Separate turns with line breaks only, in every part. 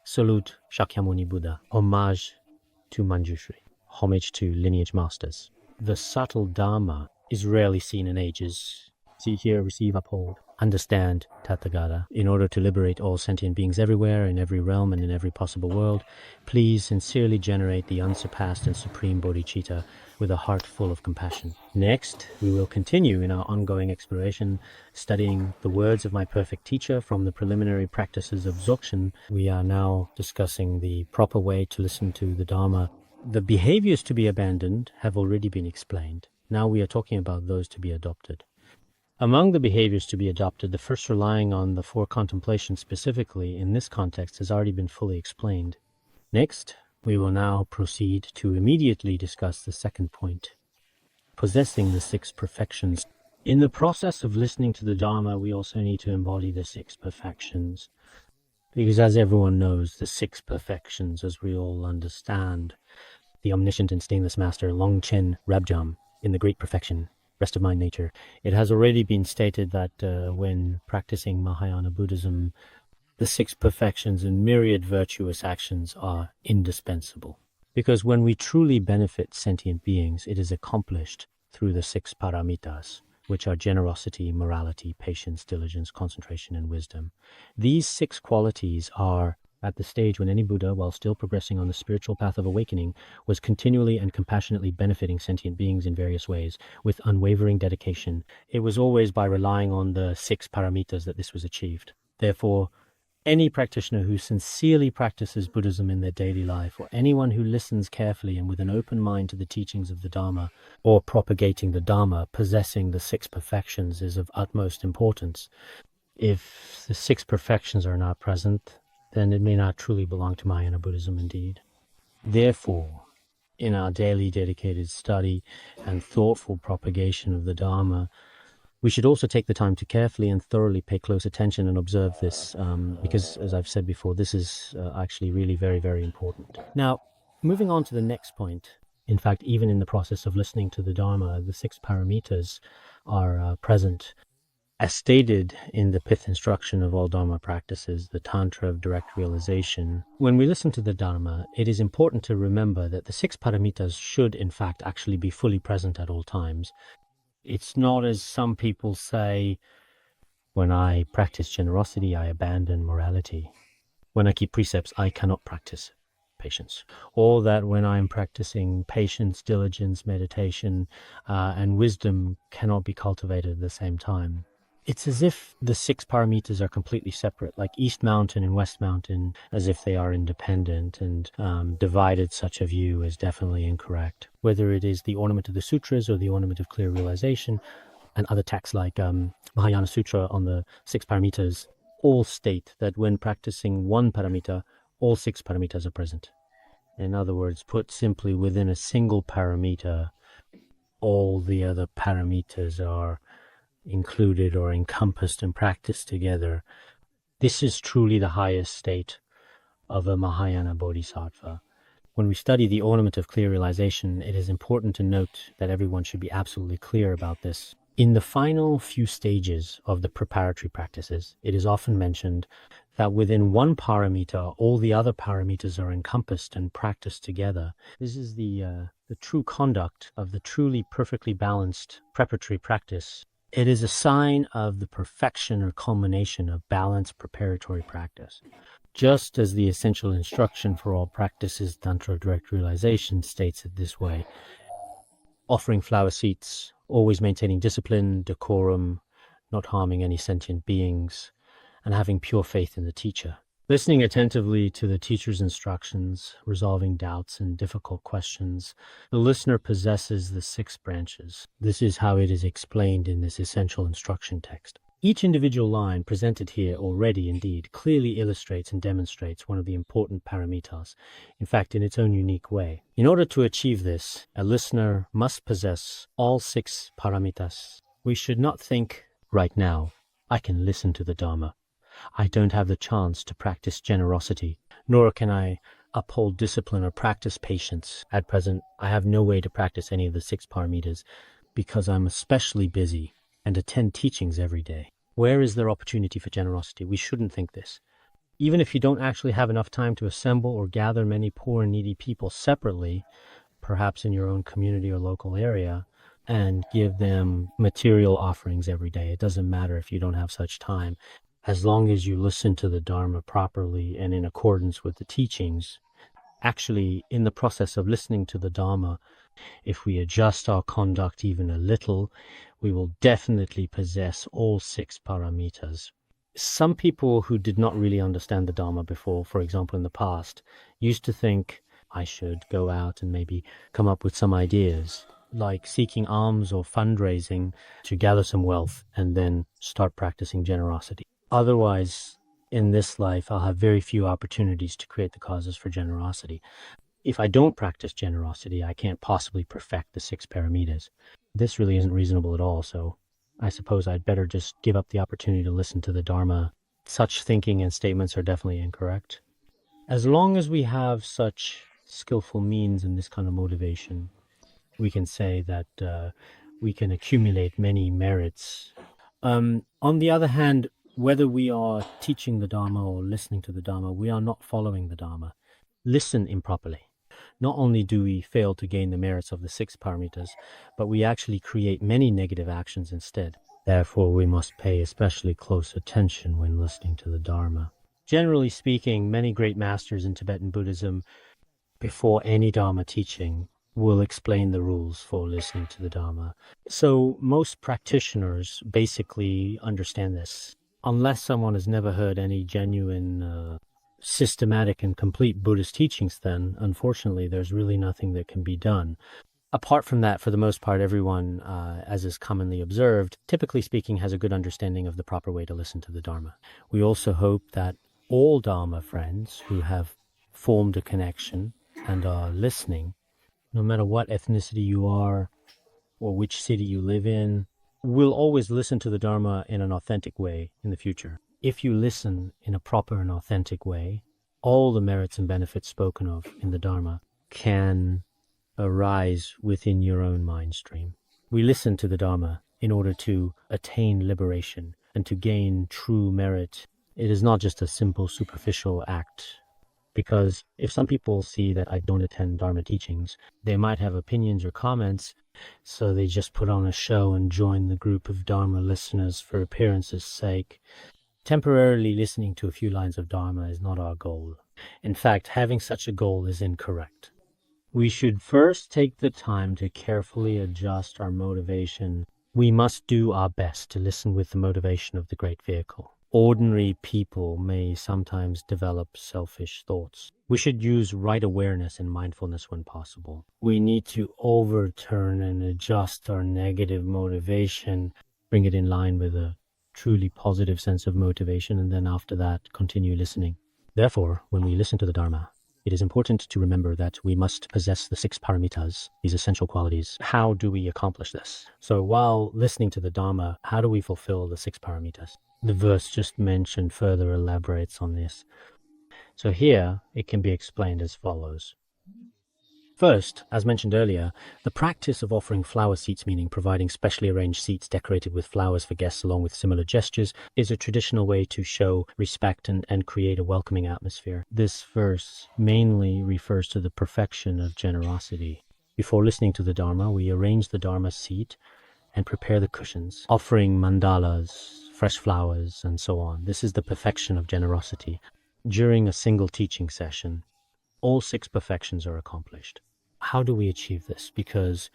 Salute Shakyamuni Buddha. Homage to Manjushri. Homage to lineage masters. The subtle Dharma is rarely seen in ages. See, hear, receive, uphold. Understand Tathagata. In order to liberate all sentient beings everywhere, in every realm and in every possible world, please sincerely generate the unsurpassed and supreme bodhicitta with a heart full of compassion. Next, we will continue in our ongoing exploration, studying the words of my perfect teacher from the preliminary practices of Dzogchen. We are now discussing the proper way to listen to the Dharma. The behaviors to be abandoned have already been explained. Now we are talking about those to be adopted. Among the behaviors to be adopted, the first, relying on the four contemplations specifically in this context, has already been fully explained. Next, we will now proceed to immediately discuss the second point, possessing the six perfections. In the process of listening to the Dharma, we also need to embody the six perfections. Because as everyone knows, the six perfections, as we all understand, the omniscient and stainless master Longchen Rabjam in the Great Perfection, Rest of Mind Nature. It has already been stated that when practicing Mahayana Buddhism, the six perfections and myriad virtuous actions are indispensable. Because when we truly benefit sentient beings, it is accomplished through the six paramitas, which are generosity, morality, patience, diligence, concentration, and wisdom. These six qualities are at the stage when any Buddha, while still progressing on the spiritual path of awakening, was continually and compassionately benefiting sentient beings in various ways, with unwavering dedication. It was always by relying on the six paramitas that this was achieved. Therefore, any practitioner who sincerely practices Buddhism in their daily life, or anyone who listens carefully and with an open mind to the teachings of the Dharma, or propagating the Dharma, possessing the six perfections, is of utmost importance. If the six perfections are not present, then it may not truly belong to Mahayana Buddhism indeed. Therefore, in our daily dedicated study and thoughtful propagation of the Dharma, we should also take the time to carefully and thoroughly pay close attention and observe this, because, as I've said before, this is actually really very, very important. Now, moving on to the next point, in fact, even in the process of listening to the Dharma, the six paramitas are present. As stated in the fifth instruction of all Dharma practices, the Tantra of direct realization, when we listen to the Dharma, it is important to remember that the six paramitas should, in fact, actually be fully present at all times. It's not as some people say, when I practice generosity, I abandon morality. When I keep precepts, I cannot practice patience. Or that when I'm practicing patience, diligence, meditation, and wisdom cannot be cultivated at the same time. It's as if the six paramitas are completely separate, like East Mountain and West Mountain, as if they are independent, and divided such a view is definitely incorrect. Whether it is the Ornament of the Sutras or the Ornament of Clear Realization, and other texts like Mahayana Sutra on the six paramitas, all state that when practicing one paramita, all six paramitas are present. In other words, put simply, within a single paramita, all the other paramitas are included or encompassed and practiced together. This is truly the highest state of a Mahayana Bodhisattva. When we study the Ornament of Clear Realization, it is important to note that everyone should be absolutely clear about this. In the final few stages of the preparatory practices, it is often mentioned that within one paramita, all the other paramitas are encompassed and practiced together. This is the true conduct of the truly perfectly balanced preparatory practice. It is a sign of the perfection or culmination of balanced preparatory practice. Just as the essential instruction for all practices, Tantra Direct Realization, states it this way: offering flower seeds, always maintaining discipline, decorum, not harming any sentient beings, and having pure faith in the teacher. Listening attentively to the teacher's instructions, resolving doubts and difficult questions, the listener possesses the six branches. This is how it is explained in this essential instruction text. Each individual line presented here already, indeed, clearly illustrates and demonstrates one of the important paramitas, in fact, in its own unique way. In order to achieve this, a listener must possess all six paramitas. We should not think, right now, I can listen to the Dharma. I don't have the chance to practice generosity, nor can I uphold discipline or practice patience. At present, I have no way to practice any of the six paramitas because I'm especially busy and attend teachings every day. Where is there opportunity for generosity? We shouldn't think this. Even if you don't actually have enough time to assemble or gather many poor and needy people separately, perhaps in your own community or local area, and give them material offerings every day. It doesn't matter if you don't have such time. As long as you listen to the Dharma properly and in accordance with the teachings, actually, in the process of listening to the Dharma, if we adjust our conduct even a little, we will definitely possess all 6 paramitas. Some people who did not really understand the Dharma before, for example, in the past, used to think I should go out and maybe come up with some ideas, like seeking alms or fundraising to gather some wealth and then start practicing generosity. Otherwise, in this life, I'll have very few opportunities to create the causes for generosity. If I don't practice generosity, I can't possibly perfect the 6 paramitas. This really isn't reasonable at all, so I suppose I'd better just give up the opportunity to listen to the Dharma. Such thinking and statements are definitely incorrect. As long as we have such skillful means and this kind of motivation, we can say that we can accumulate many merits. On the other hand, whether we are teaching the Dharma or listening to the Dharma, we are not following the Dharma. Listen improperly. Not only do we fail to gain the merits of the 6 paramitas, but we actually create many negative actions instead. Therefore, we must pay especially close attention when listening to the Dharma. Generally speaking, many great masters in Tibetan Buddhism, before any Dharma teaching, will explain the rules for listening to the Dharma. So most practitioners basically understand this. Unless someone has never heard any genuine systematic and complete Buddhist teachings, then unfortunately there's really nothing that can be done. Apart from that, for the most part, everyone, as is commonly observed, typically speaking, has a good understanding of the proper way to listen to the Dharma. We also hope that all Dharma friends who have formed a connection and are listening, no matter what ethnicity you are or which city you live in, will always listen to the Dharma in an authentic way in the future. If you listen in a proper and authentic way, all the merits and benefits spoken of in the Dharma can arise within your own mind stream. We listen to the Dharma in order to attain liberation and to gain true merit. It is not just a simple superficial act, because if some people see that I don't attend Dharma teachings, they might have opinions or comments, so they just put on a show and join the group of Dharma listeners for appearance's sake. Temporarily listening to a few lines of Dharma is not our goal. In fact, having such a goal is incorrect. We should first take the time to carefully adjust our motivation. We must do our best to listen with the motivation of the great vehicle. Ordinary people may sometimes develop selfish thoughts. We should use right awareness and mindfulness when possible. We need to overturn and adjust our negative motivation, bring it in line with a truly positive sense of motivation, and then after that, continue listening. Therefore, when we listen to the Dharma, it is important to remember that we must possess the 6 paramitas, these essential qualities. How do we accomplish this? So while listening to the Dharma, how do we fulfill the 6 paramitas? The verse just mentioned further elaborates on this. So here, it can be explained as follows. First, as mentioned earlier, the practice of offering flower seats, meaning providing specially arranged seats decorated with flowers for guests along with similar gestures, is a traditional way to show respect and create a welcoming atmosphere. This verse mainly refers to the perfection of generosity. Before listening to the Dharma, we arrange the Dharma seat and prepare the cushions, offering mandalas, fresh flowers, and so on. This is the perfection of generosity. During a single teaching session, all 6 perfections are accomplished. How do we achieve this? Because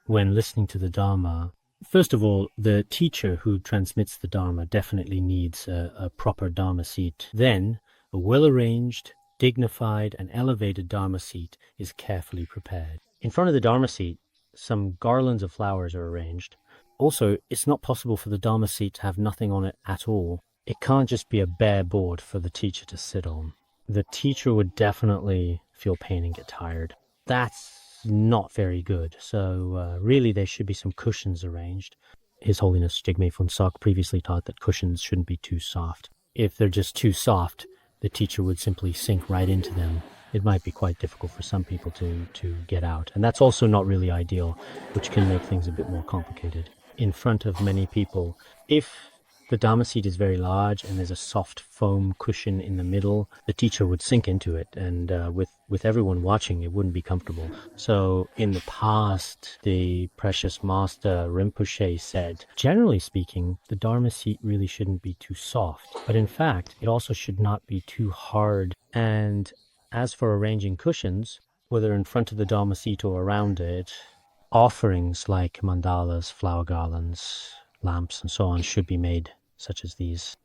when listening to the Dharma, first of all, the teacher who transmits the Dharma definitely needs a proper Dharma seat. Then, a well-arranged, dignified, and elevated Dharma seat is carefully prepared. In front of the Dharma seat, some garlands of flowers are arranged. Also, it's not possible for the Dharma seat to have nothing on it at all. It can't just be a bare board for the teacher to sit on. The teacher would definitely feel pain and get tired. That's not very good. So really there should be some cushions arranged. His Holiness Jigme Phuntsok previously taught that cushions shouldn't be too soft. If they're just too soft, the teacher would simply sink right into them. It might be quite difficult for some people to get out. And that's also not really ideal, which can make things a bit more complicated. In front of many people, if The Dharma seat is very large, and there's a soft foam cushion in the middle. The teacher would sink into it, and with everyone watching, it wouldn't be comfortable. So in the past, the precious master Rinpoche said, generally speaking, the Dharma seat really shouldn't be too soft. But in fact, it also should not be too hard. And as for arranging cushions, whether in front of the Dharma seat or around it, offerings like mandalas, flower garlands, lamps, and so on should be made, such as these.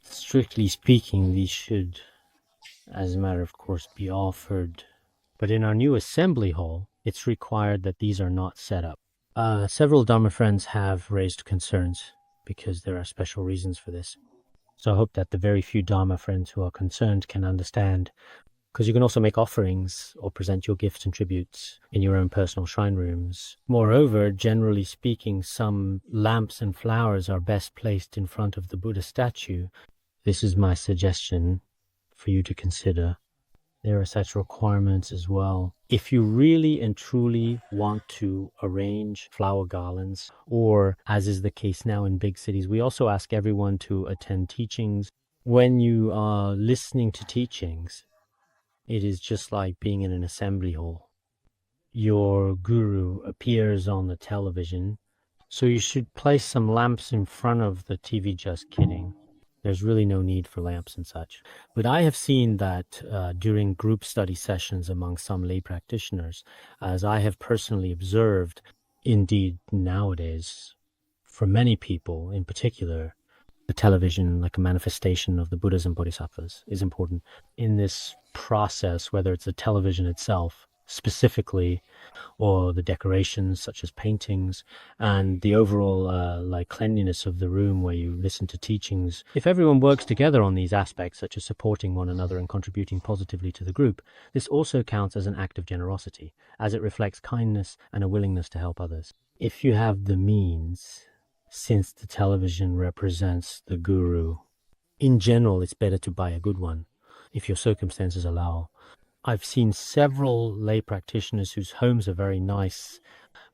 Strictly speaking, these should, as a matter of course, be offered. But in our new assembly hall, it's required that these are not set up. Several Dharma friends have raised concerns because there are special reasons for this. So I hope that the very few Dharma friends who are concerned can understand, because you can also make offerings or present your gifts and tributes in your own personal shrine rooms. Moreover, generally speaking, some lamps and flowers are best placed in front of the Buddha statue. This is my suggestion for you to consider. There are such requirements as well. If you really and truly want to arrange flower garlands, or as is the case now in big cities, we also ask everyone to attend teachings. When you are listening to teachings, it is just like being in an assembly hall. Your guru appears on the television, so you should place some lamps in front of the TV. Just kidding. There's really no need for lamps and such. But I have seen that during group study sessions among some lay practitioners, as I have personally observed, indeed nowadays, for many people in particular, the television, like a manifestation of the Buddhas and Bodhisattvas, is important in this process, whether it's the television itself specifically, or the decorations such as paintings, and the overall cleanliness of the room where you listen to teachings. If everyone works together on these aspects, such as supporting one another and contributing positively to the group, this also counts as an act of generosity, as it reflects kindness and a willingness to help others. If you have the means, since the television represents the guru, in general, it's better to buy a good one, if your circumstances allow. I've seen several lay practitioners whose homes are very nice,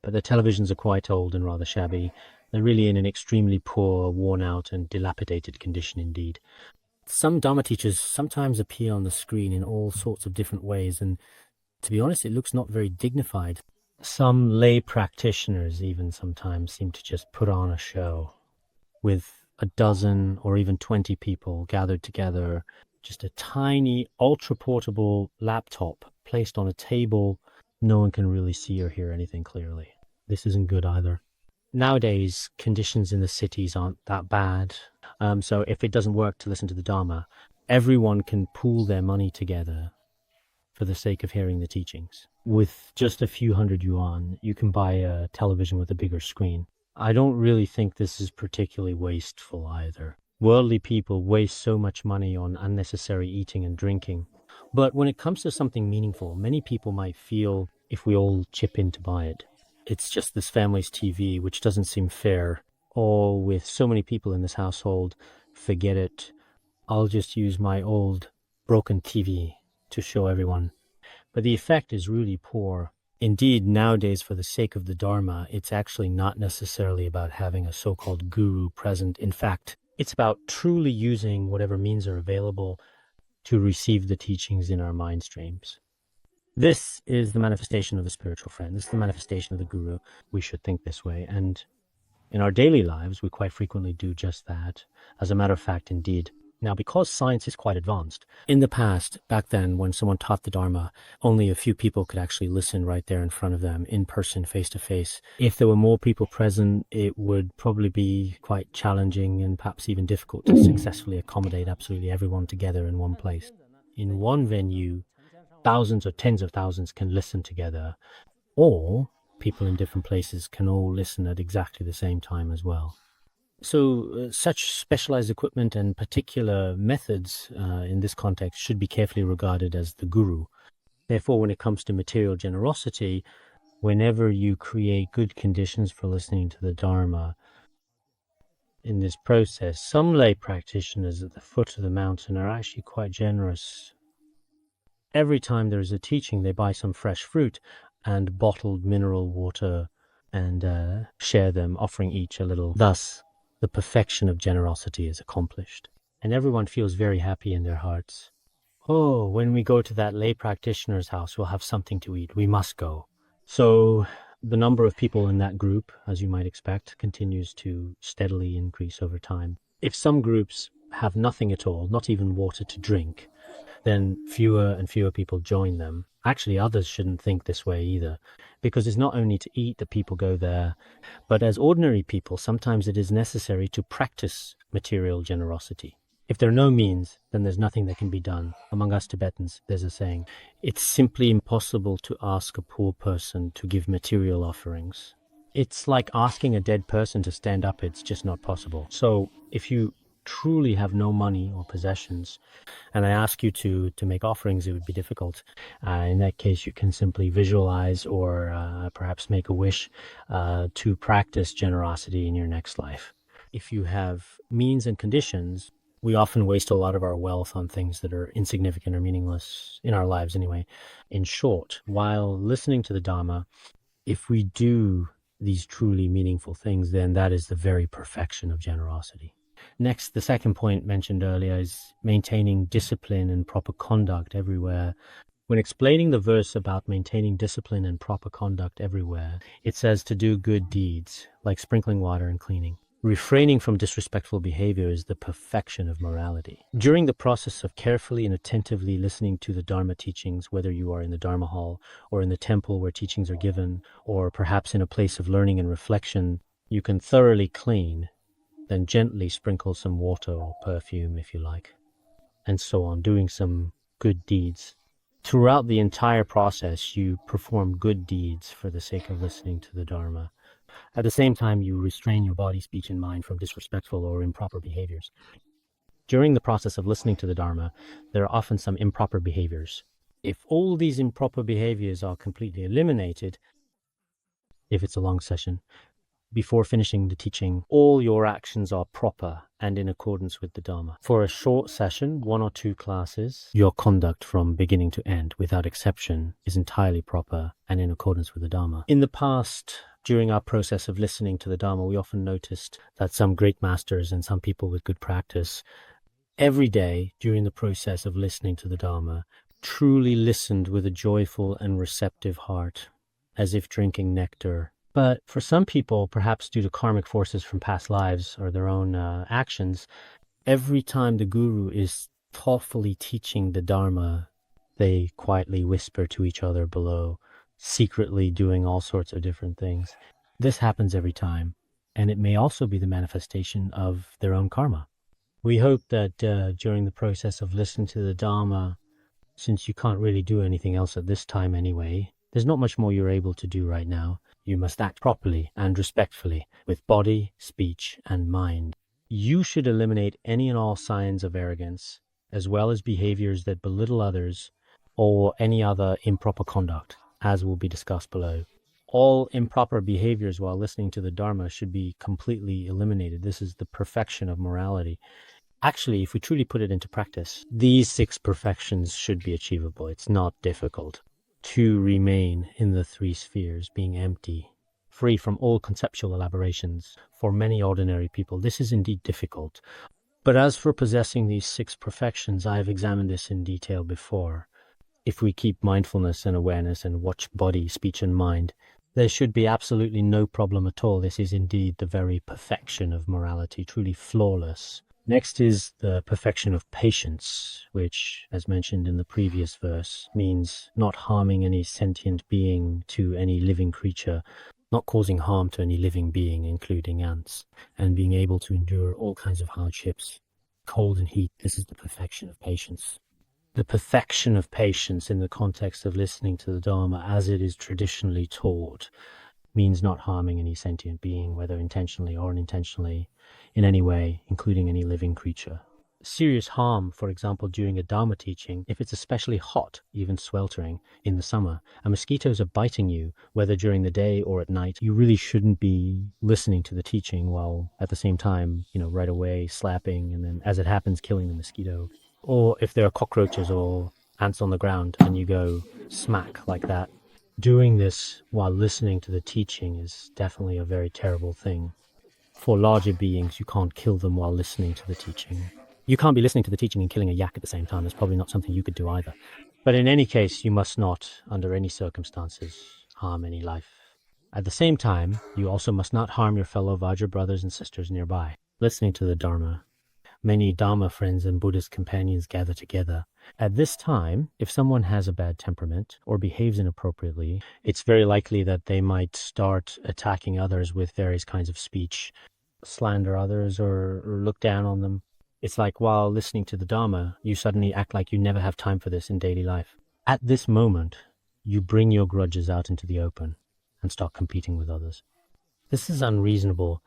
but their televisions are quite old and rather shabby. They're really in an extremely poor, worn out, and dilapidated condition indeed. Some Dharma teachers sometimes appear on the screen in all sorts of different ways, and to be honest, it looks not very dignified. Some lay practitioners even sometimes seem to just put on a show with a dozen or even 20 people gathered together, just a tiny, ultra-portable laptop placed on a table. No one can really see or hear anything clearly. This isn't good either. Nowadays, conditions in the cities aren't that bad. So if it doesn't work to listen to the Dharma, everyone can pool their money together for the sake of hearing the teachings. With just a few hundred yuan, you can buy a television with a bigger screen. I don't really think this is particularly wasteful either. Worldly people waste so much money on unnecessary eating and drinking. But when it comes to something meaningful, many people might feel if we all chip in to buy it. It's just this family's TV, which doesn't seem fair. Or with so many people in this household, forget it. I'll just use my old broken TV to show everyone. But the effect is really poor. Indeed, nowadays, for the sake of the Dharma, it's actually not necessarily about having a so-called guru present. In fact, it's about truly using whatever means are available to receive the teachings in our mind streams. This is the manifestation of the spiritual friend. This is the manifestation of the guru. We should think this way. And in our daily lives, we quite frequently do just that. As a matter of fact, indeed. Now, because science is quite advanced, in the past, back then, when someone taught the Dharma, only a few people could actually listen right there in front of them, in person, face to face. If there were more people present, it would probably be quite challenging and perhaps even difficult to successfully accommodate absolutely everyone together in one place. In one venue, thousands or tens of thousands can listen together, or people in different places can all listen at exactly the same time as well. So such specialized equipment and particular methods in this context should be carefully regarded as the guru. Therefore, when it comes to material generosity, whenever you create good conditions for listening to the Dharma in this process, some lay practitioners at the foot of the mountain are actually quite generous. Every time there is a teaching, they buy some fresh fruit and bottled mineral water and share them, offering each a little. Thus, the perfection of generosity is accomplished. And everyone feels very happy in their hearts. Oh, when we go to that lay practitioner's house, we'll have something to eat. We must go. So the number of people in that group, as you might expect, continues to steadily increase over time. If some groups have nothing at all, not even water to drink, then fewer and fewer people join them. Actually, others shouldn't think this way either, because it's not only to eat that people go there, but as ordinary people, sometimes it is necessary to practice material generosity. If there are no means, then there's nothing that can be done. Among us Tibetans, there's a saying, it's simply impossible to ask a poor person to give material offerings. It's like asking a dead person to stand up. It's just not possible. So if you truly have no money or possessions, and I ask you to make offerings, it would be difficult. In that case, you can simply visualize or perhaps make a wish to practice generosity in your next life. If you have means and conditions, we often waste a lot of our wealth on things that are insignificant or meaningless in our lives anyway. In short, while listening to the Dharma, if we do these truly meaningful things, then that is the very perfection of generosity. Next, the second point mentioned earlier is maintaining discipline and proper conduct everywhere. When explaining the verse about maintaining discipline and proper conduct everywhere, it says to do good deeds, like sprinkling water and cleaning. Refraining from disrespectful behavior is the perfection of morality. During the process of carefully and attentively listening to the Dharma teachings, whether you are in the Dharma hall or in the temple where teachings are given, or perhaps in a place of learning and reflection, you can thoroughly clean, then gently sprinkle some water or perfume if you like, and so on, doing some good deeds. Throughout the entire process, you perform good deeds for the sake of listening to the Dharma. At the same time, you restrain your body, speech, and mind from disrespectful or improper behaviors. During the process of listening to the Dharma, there are often some improper behaviors. If all these improper behaviors are completely eliminated, if it's a long session, before finishing the teaching, all your actions are proper and in accordance with the Dharma. For a short session, 1 or 2 classes, your conduct from beginning to end, without exception, is entirely proper and in accordance with the Dharma. In the past, during our process of listening to the Dharma, we often noticed that some great masters and some people with good practice, every day during the process of listening to the Dharma, truly listened with a joyful and receptive heart, as if drinking nectar. But for some people, perhaps due to karmic forces from past lives or their own actions, every time the guru is thoughtfully teaching the Dharma, they quietly whisper to each other below, secretly doing all sorts of different things. This happens every time, and it may also be the manifestation of their own karma. We hope that during the process of listening to the Dharma, since you can't really do anything else at this time anyway, there's not much more you're able to do right now. You must act properly and respectfully with body, speech, and mind. You should eliminate any and all signs of arrogance, as well as behaviors that belittle others or any other improper conduct, as will be discussed below. All improper behaviors while listening to the Dharma should be completely eliminated. This is the perfection of morality. Actually, if we truly put it into practice, these 6 perfections should be achievable. It's not difficult. To remain in the 3 spheres, being empty, free from all conceptual elaborations. For many ordinary people, this is indeed difficult. But as for possessing these 6 perfections, I have examined this in detail before. If we keep mindfulness and awareness and watch body, speech, and mind, there should be absolutely no problem at all. This is indeed the very perfection of morality, truly flawless. Next is the perfection of patience, which, as mentioned in the previous verse, means not harming any sentient being to any living creature, not causing harm to any living being, including ants, and being able to endure all kinds of hardships, cold and heat. This is the perfection of patience. The perfection of patience in the context of listening to the Dharma as it is traditionally taught means not harming any sentient being, whether intentionally or unintentionally, in any way, including any living creature. Serious harm, for example, during a Dharma teaching, if it's especially hot, even sweltering, in the summer, and mosquitoes are biting you, whether during the day or at night, you really shouldn't be listening to the teaching while at the same time, right away slapping and then, as it happens, killing the mosquito. Or if there are cockroaches or ants on the ground and you go smack like that, doing this while listening to the teaching is definitely a very terrible thing. For larger beings, you can't kill them while listening to the teaching. You can't be listening to the teaching and killing a yak at the same time. That's probably not something you could do either. But in any case, you must not, under any circumstances, harm any life. At the same time, you also must not harm your fellow Vajra brothers and sisters nearby. Listening to the Dharma, many Dharma friends and Buddhist companions gather together. At this time, if someone has a bad temperament or behaves inappropriately, it's very likely that they might start attacking others with various kinds of speech, slander others or look down on them. It's like while listening to the Dharma, you suddenly act like you never have time for this in daily life. At this moment, you bring your grudges out into the open and start competing with others. This is unreasonable,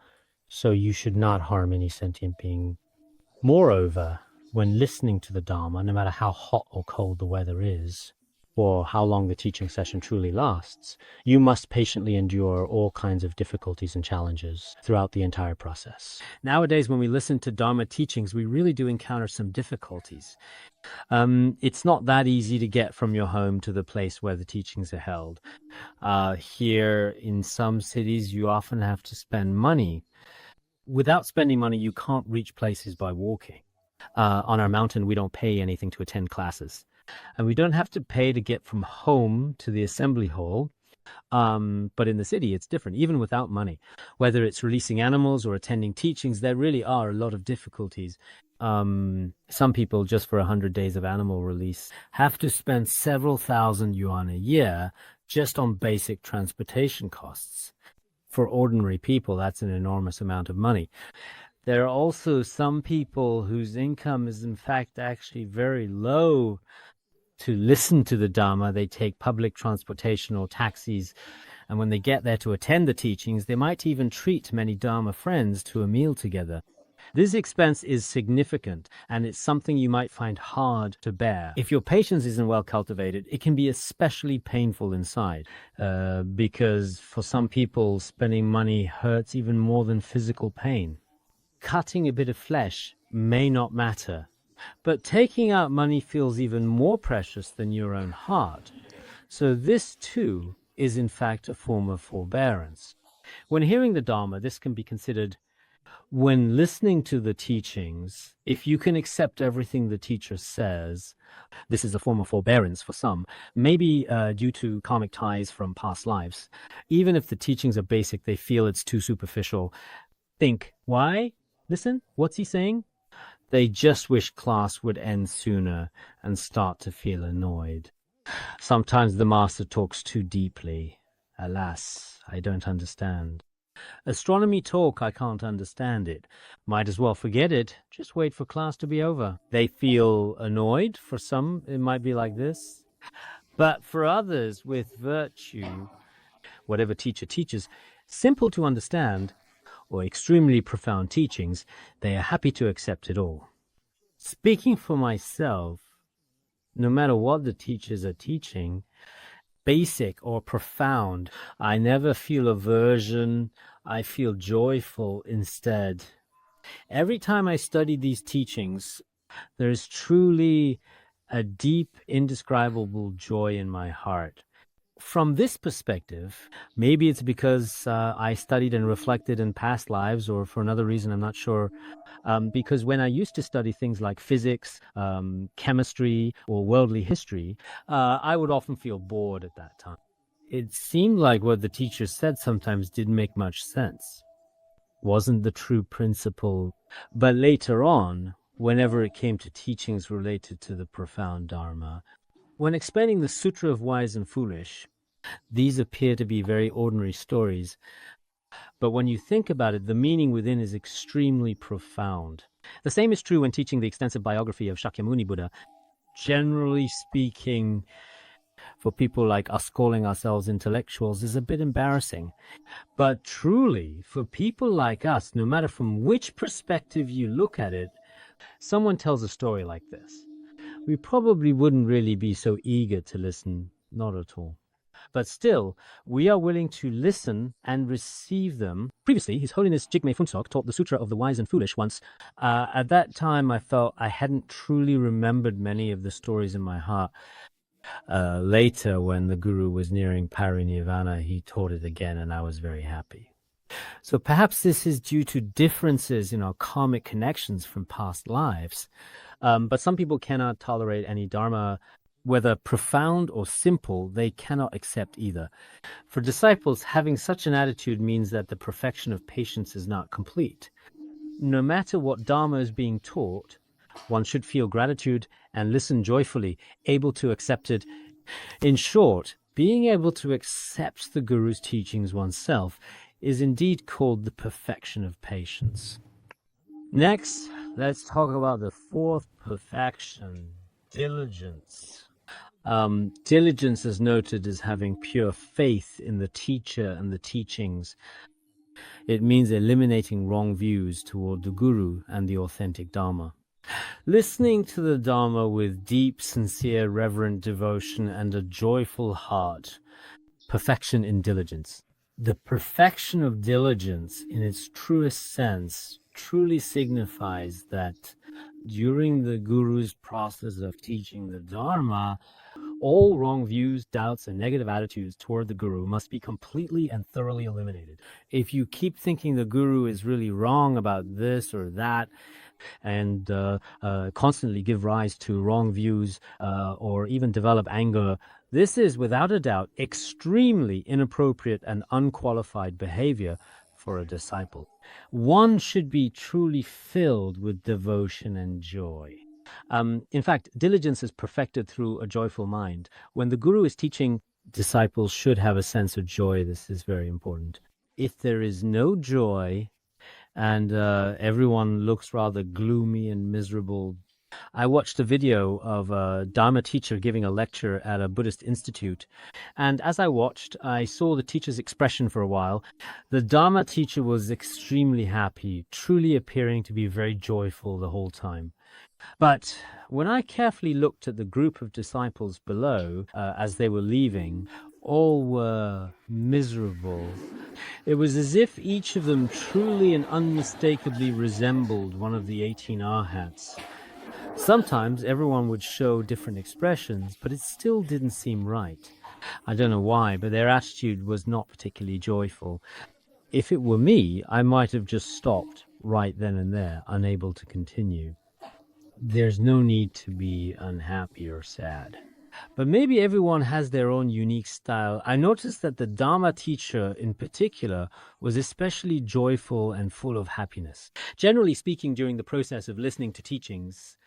so you should not harm any sentient being. Moreover, when listening to the Dharma, no matter how hot or cold the weather is, or how long the teaching session truly lasts, you must patiently endure all kinds of difficulties and challenges throughout the entire process. Nowadays, when we listen to Dharma teachings, we really do encounter some difficulties. It's not that easy to get from your home to the place where the teachings are held. Here in some cities, you often have to spend money. Without spending money, you can't reach places by walking. On our mountain, we don't pay anything to attend classes. And we don't have to pay to get from home to the assembly hall. But in the city, it's different, even without money. Whether it's releasing animals or attending teachings, there really are a lot of difficulties. Some people, just for 100 days of animal release, have to spend several thousand yuan a year just on basic transportation costs. For ordinary people, that's an enormous amount of money. There are also some people whose income is, in fact, actually very low. To listen to the Dharma, they take public transportation or taxis, and when they get there to attend the teachings, they might even treat many Dharma friends to a meal together. This expense is significant, and it's something you might find hard to bear. If your patience isn't well cultivated, it can be especially painful inside, because for some people, spending money hurts even more than physical pain. Cutting a bit of flesh may not matter, but taking out money feels even more precious than your own heart. So this, too, is in fact a form of forbearance. When hearing the Dharma, this can be considered when listening to the teachings. If you can accept everything the teacher says, this is a form of forbearance for some, maybe due to karmic ties from past lives. Even if the teachings are basic, they feel it's too superficial. Think, why? Listen, what's he saying? They just wish class would end sooner and start to feel annoyed. Sometimes the master talks too deeply. Alas, I don't understand. Astronomy talk, I can't understand it. Might as well forget it. Just wait for class to be over. They feel annoyed. For some, it might be like this. But for others with virtue, whatever teacher teaches, simple to understand, or extremely profound teachings, they are happy to accept it all. Speaking for myself, no matter what the teachers are teaching, basic or profound, I never feel aversion, I feel joyful instead. Every time I study these teachings, there is truly a deep, indescribable joy in my heart. From this perspective, maybe it's because I studied and reflected in past lives, or for another reason, I'm not sure. Because when I used to study things like physics, chemistry, or worldly history, I would often feel bored at that time. It seemed like what the teacher said sometimes didn't make much sense. Wasn't the true principle. But later on, whenever it came to teachings related to the profound Dharma, when explaining the Sutra of Wise and Foolish, these appear to be very ordinary stories. But when you think about it, the meaning within is extremely profound. The same is true when teaching the extensive biography of Shakyamuni Buddha. Generally speaking, for people like us calling ourselves intellectuals is a bit embarrassing. But truly, for people like us, no matter from which perspective you look at it, someone tells a story like this, we probably wouldn't really be so eager to listen, not at all. But still, we are willing to listen and receive them. Previously, His Holiness Jigme Phuntsok taught the Sutra of the Wise and Foolish once. At that time, I felt I hadn't truly remembered many of the stories in my heart. Later, when the Guru was nearing Parinirvana, he taught it again, and I was very happy. So perhaps this is due to differences in our karmic connections from past lives. But some people cannot tolerate any Dharma, whether profound or simple, they cannot accept either. For disciples, having such an attitude means that the perfection of patience is not complete. No matter what Dharma is being taught, one should feel gratitude and listen joyfully, able to accept it. In short, being able to accept the Guru's teachings oneself is indeed called the perfection of patience. Next, let's talk about the fourth perfection, diligence. Diligence is noted as having pure faith in the teacher and the teachings. It means eliminating wrong views toward the Guru and the authentic Dharma. Listening to the Dharma with deep, sincere, reverent devotion and a joyful heart. Perfection in diligence. The perfection of diligence, in its truest sense, truly signifies that during the Guru's process of teaching the Dharma, all wrong views, doubts, and negative attitudes toward the Guru must be completely and thoroughly eliminated. If you keep thinking the Guru is really wrong about this or that, and constantly give rise to wrong views or even develop anger, this is without a doubt extremely inappropriate and unqualified behavior for a disciple. One should be truly filled with devotion and joy. In fact, diligence is perfected through a joyful mind. When the Guru is teaching, disciples should have a sense of joy. This is very important. If there is no joy, and everyone looks rather gloomy and miserable. I watched a video of a Dharma teacher giving a lecture at a Buddhist institute, and as I watched, I saw the teacher's expression for a while. The Dharma teacher was extremely happy, truly appearing to be very joyful the whole time. But when I carefully looked at the group of disciples below as they were leaving, all were miserable. It was as if each of them truly and unmistakably resembled one of the 18 arhats. Sometimes everyone would show different expressions, but it still didn't seem right. I don't know why, but their attitude was not particularly joyful. If it were me, I might have just stopped right then and there, unable to continue. There's no need to be unhappy or sad. But maybe everyone has their own unique style. I noticed that the Dharma teacher in particular was especially joyful and full of happiness. Generally speaking, during the process of listening to teachings,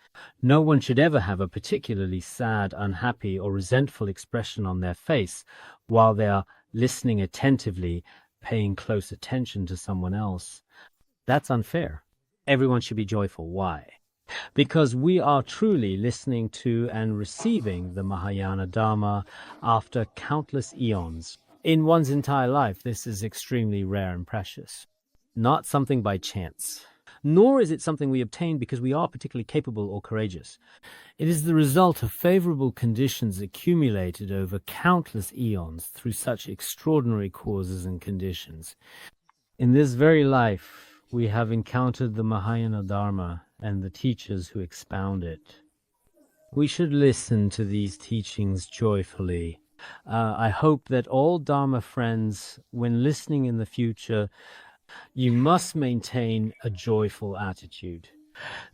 no one should ever have a particularly sad, unhappy, or resentful expression on their face while they are listening attentively, paying close attention to someone else. That's unfair. Everyone should be joyful. Why? Because we are truly listening to and receiving the Mahayana Dharma after countless eons. In one's entire life, this is extremely rare and precious. Not something by chance. Nor is it something we obtain because we are particularly capable or courageous. It is the result of favorable conditions accumulated over countless eons through such extraordinary causes and conditions. In this very life, we have encountered the Mahayana Dharma and the teachers who expound it. We should listen to these teachings joyfully. I hope that all Dharma friends, when listening in the future, you must maintain a joyful attitude.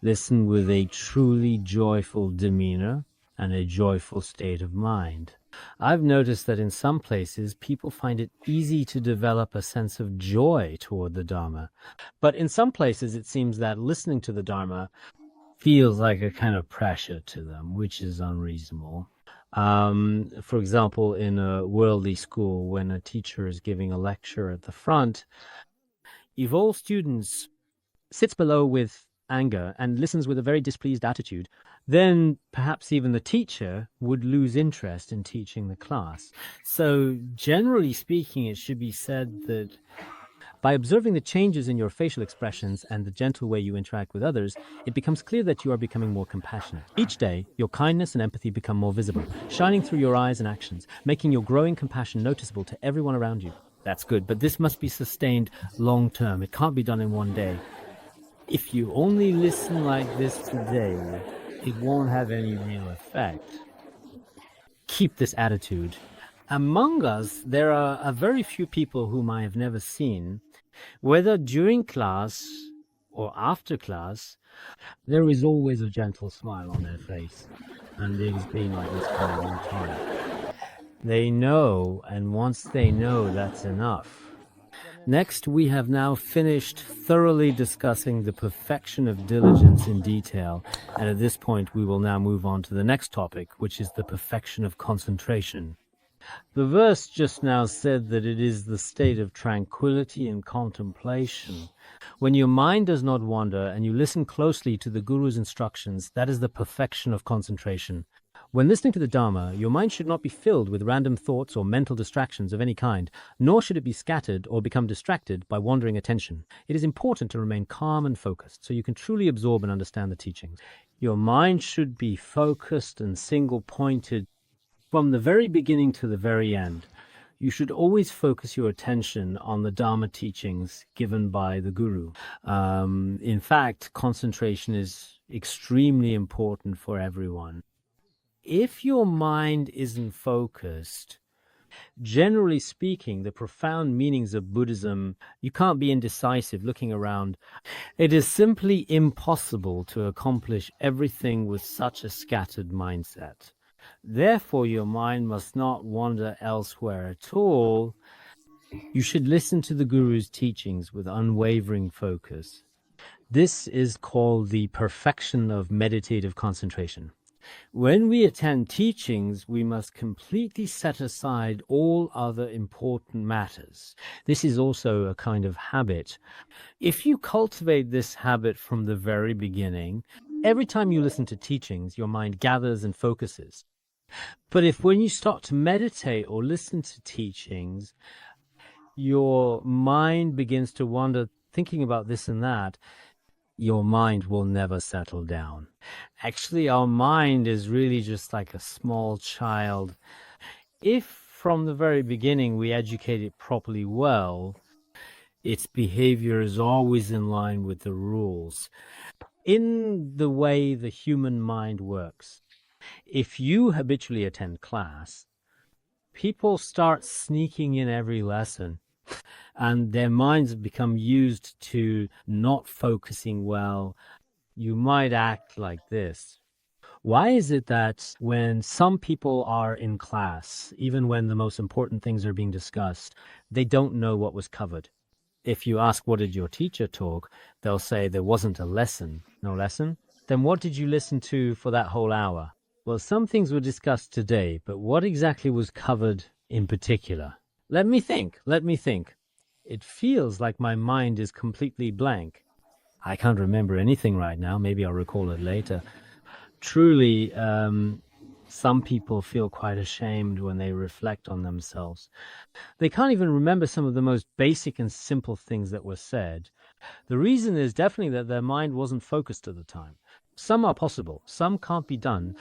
Listen with a truly joyful demeanor and a joyful state of mind. I've noticed that in some places, people find it easy to develop a sense of joy toward the Dharma. But in some places, it seems that listening to the Dharma feels like a kind of pressure to them, which is unreasonable. For example, in a worldly school, when a teacher is giving a lecture at the front, if all students sits below with anger and listens with a very displeased attitude, then perhaps even the teacher would lose interest in teaching the class. So generally speaking, it should be said that by observing the changes in your facial expressions and the gentle way you interact with others, it becomes clear that you are becoming more compassionate. Each day, your kindness and empathy become more visible, shining through your eyes and actions, making your growing compassion noticeable to everyone around you. That's good, but this must be sustained long term. It can't be done in one day. If you only listen like this today, it won't have any real effect. Keep this attitude. Among us, there are a very few people whom I have never seen, Whether during class or after class, there is always a gentle smile on their face. And it has been like this for a long time. They know, and once they know, that's enough. Next, we have now finished thoroughly discussing the perfection of diligence in detail, and at this point we will now move on to the next topic, which is the perfection of concentration. The verse just now said that it is the state of tranquility and contemplation. When your mind does not wander and you listen closely to the Guru's instructions, that is the perfection of concentration. When listening to the Dharma, your mind should not be filled with random thoughts or mental distractions of any kind, nor should it be scattered or become distracted by wandering attention. It is important to remain calm and focused so you can truly absorb and understand the teachings. Your mind should be focused and single-pointed from the very beginning to the very end. You should always focus your attention on the Dharma teachings given by the Guru. In fact, concentration is extremely important for everyone. If your mind isn't focused, generally speaking, the profound meanings of Buddhism, you can't be indecisive looking around. It is simply impossible to accomplish everything with such a scattered mindset. Therefore, your mind must not wander elsewhere at all. You should listen to the Guru's teachings with unwavering focus. This is called the perfection of meditative concentration. When we attend teachings, we must completely set aside all other important matters. This is also a kind of habit. If you cultivate this habit from the very beginning, every time you listen to teachings, your mind gathers and focuses. But if when you start to meditate or listen to teachings, your mind begins to wander, thinking about this and that, your mind will never settle down. Actually, our mind is really just like a small child. If from the very beginning we educate it properly well, its behavior is always in line with the rules. In the way the human mind works, if you habitually attend class, people start sneaking in every lesson, and their minds become used to not focusing well. You might act like this. Why is it that when some people are in class, even when the most important things are being discussed, they don't know what was covered? If you ask, what did your teacher talk? They'll say there wasn't a lesson. No lesson? Then what did you listen to for that whole hour? Well, some things were discussed today, but what exactly was covered in particular? Let me think. It feels like my mind is completely blank. I can't remember anything right now. Maybe I'll recall it later. Truly, some people feel quite ashamed when they reflect on themselves. They can't even remember some of the most basic and simple things that were said. The reason is definitely that their mind wasn't focused at the time. Some are possible, some can't be done.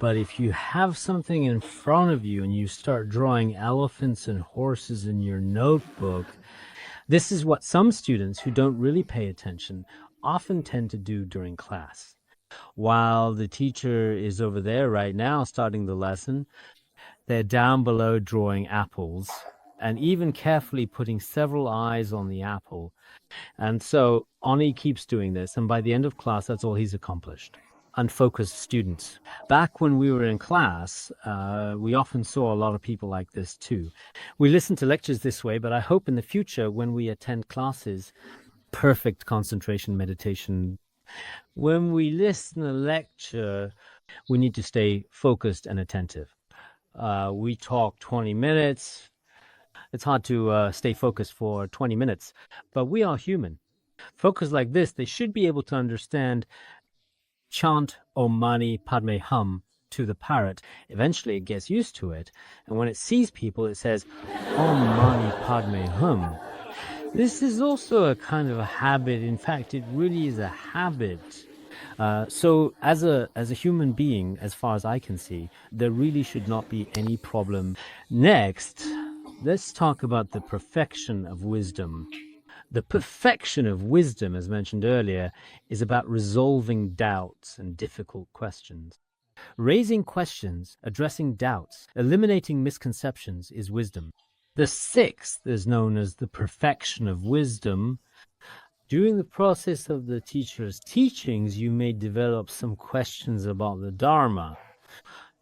But if you have something in front of you and you start drawing elephants and horses in your notebook, this is what some students who don't really pay attention often tend to do during class. While the teacher is over there right now starting the lesson, they're down below drawing apples and even carefully putting several eyes on the apple. And so Ani keeps doing this, and by the end of class, that's all he's accomplished. Unfocused students. Back when we were in class, we often saw a lot of people like this too. We listen to lectures this way, but I hope in the future when we attend classes, perfect concentration meditation. When we listen to a lecture, we need to stay focused and attentive. We talk 20 minutes. It's hard to stay focused for 20 minutes, but we are human. Focus like this, they should be able to understand chant Om Mani Padme Hum to the parrot. Eventually it gets used to it, and when it sees people it says Om Mani Padme Hum. This is also a kind of a habit. In fact, it really is a habit. So as a human being, as far as I can see, there really should not be any problem. Next, let's talk about the perfection of wisdom. The perfection of wisdom, as mentioned earlier, is about resolving doubts and difficult questions. Raising questions, addressing doubts, eliminating misconceptions is wisdom. The sixth is known as the perfection of wisdom. During the process of the teacher's teachings, you may develop some questions about the Dharma.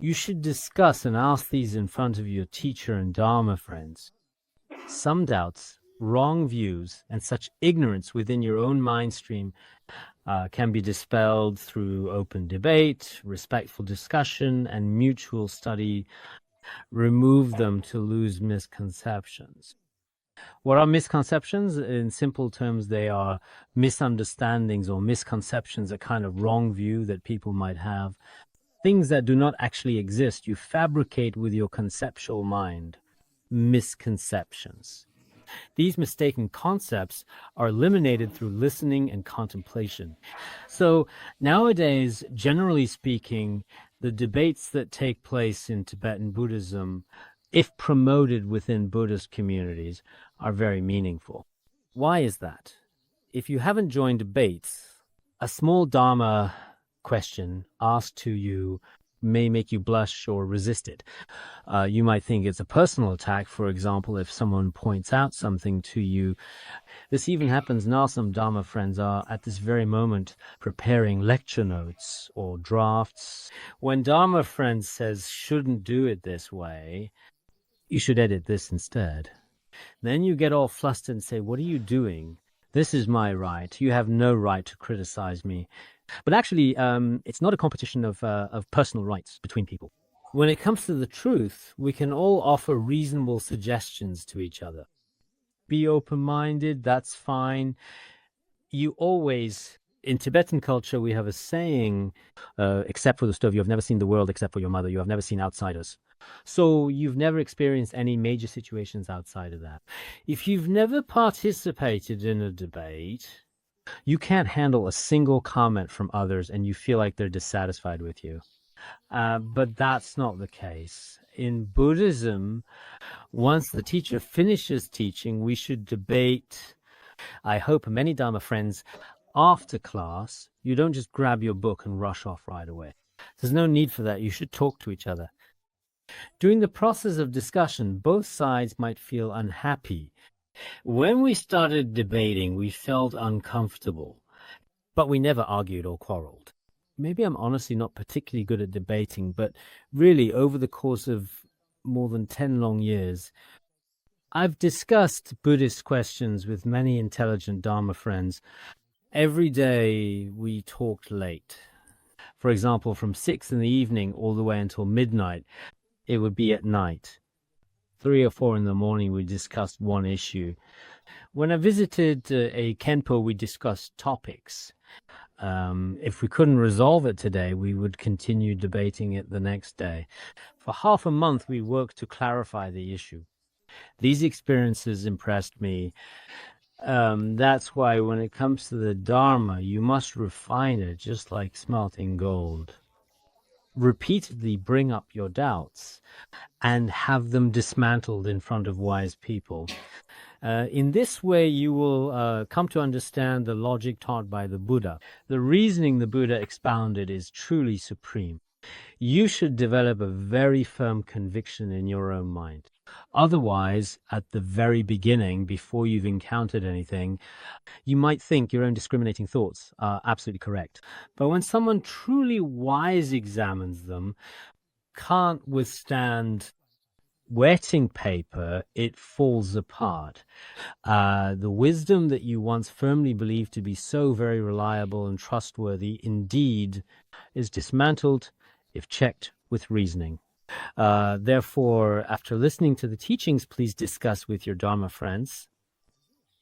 You should discuss and ask these in front of your teacher and Dharma friends. Some doubts, wrong views, and such ignorance within your own mind stream can be dispelled through open debate, respectful discussion, and mutual study. Remove them to lose misconceptions. What are misconceptions? In simple terms, they are misunderstandings or misconceptions, a kind of wrong view that people might have. Things that do not actually exist, you fabricate with your conceptual mind. Misconceptions. These mistaken concepts are eliminated through listening and contemplation. So nowadays, generally speaking, the debates that take place in Tibetan Buddhism, if promoted within Buddhist communities, are very meaningful. Why is that? If you haven't joined debates, a small Dharma question asked to you may make you blush or resist it. You might think it's a personal attack, for example, if someone points out something to you. This even happens now. Some Dharma friends are at this very moment preparing lecture notes or drafts. When Dharma friend says, shouldn't do it this way, you should edit this instead. Then you get all flustered and say, what are you doing? This is my right. You have no right to criticize me. But actually, it's not a competition of personal rights between people. When it comes to the truth, we can all offer reasonable suggestions to each other. Be open-minded, that's fine. You always, in Tibetan culture, we have a saying, except for the stove, you have never seen the world except for your mother. You have never seen outsiders. So you've never experienced any major situations outside of that. If you've never participated in a debate, you can't handle a single comment from others and you feel like they're dissatisfied with you. But that's not the case. In Buddhism, once the teacher finishes teaching, we should debate. I hope many Dharma friends, after class, you don't just grab your book and rush off right away. There's no need for that. You should talk to each other. During the process of discussion, both sides might feel unhappy. When we started debating, we felt uncomfortable, but we never argued or quarreled. Maybe I'm honestly not particularly good at debating, but really over the course of more than 10 long years, I've discussed Buddhist questions with many intelligent Dharma friends. Every day we talked late. For example, from 6 in the evening all the way until midnight, it would be at night. 3 or 4 in the morning, we discussed one issue. When I visited a Khenpo, we discussed topics. If we couldn't resolve it today, we would continue debating it the next day. For half a month, we worked to clarify the issue. These experiences impressed me. That's why when it comes to the Dharma, you must refine it just like smelting gold. Repeatedly bring up your doubts and have them dismantled in front of wise people. In this way, you will come to understand the logic taught by the Buddha. The reasoning the Buddha expounded is truly supreme. You should develop a very firm conviction in your own mind. Otherwise, at the very beginning, before you've encountered anything, you might think your own discriminating thoughts are absolutely correct. But when someone truly wise examines them, can't withstand wetting paper, it falls apart. The wisdom that you once firmly believed to be so very reliable and trustworthy indeed is dismantled if checked with reasoning. Therefore, after listening to the teachings, please discuss with your Dharma friends.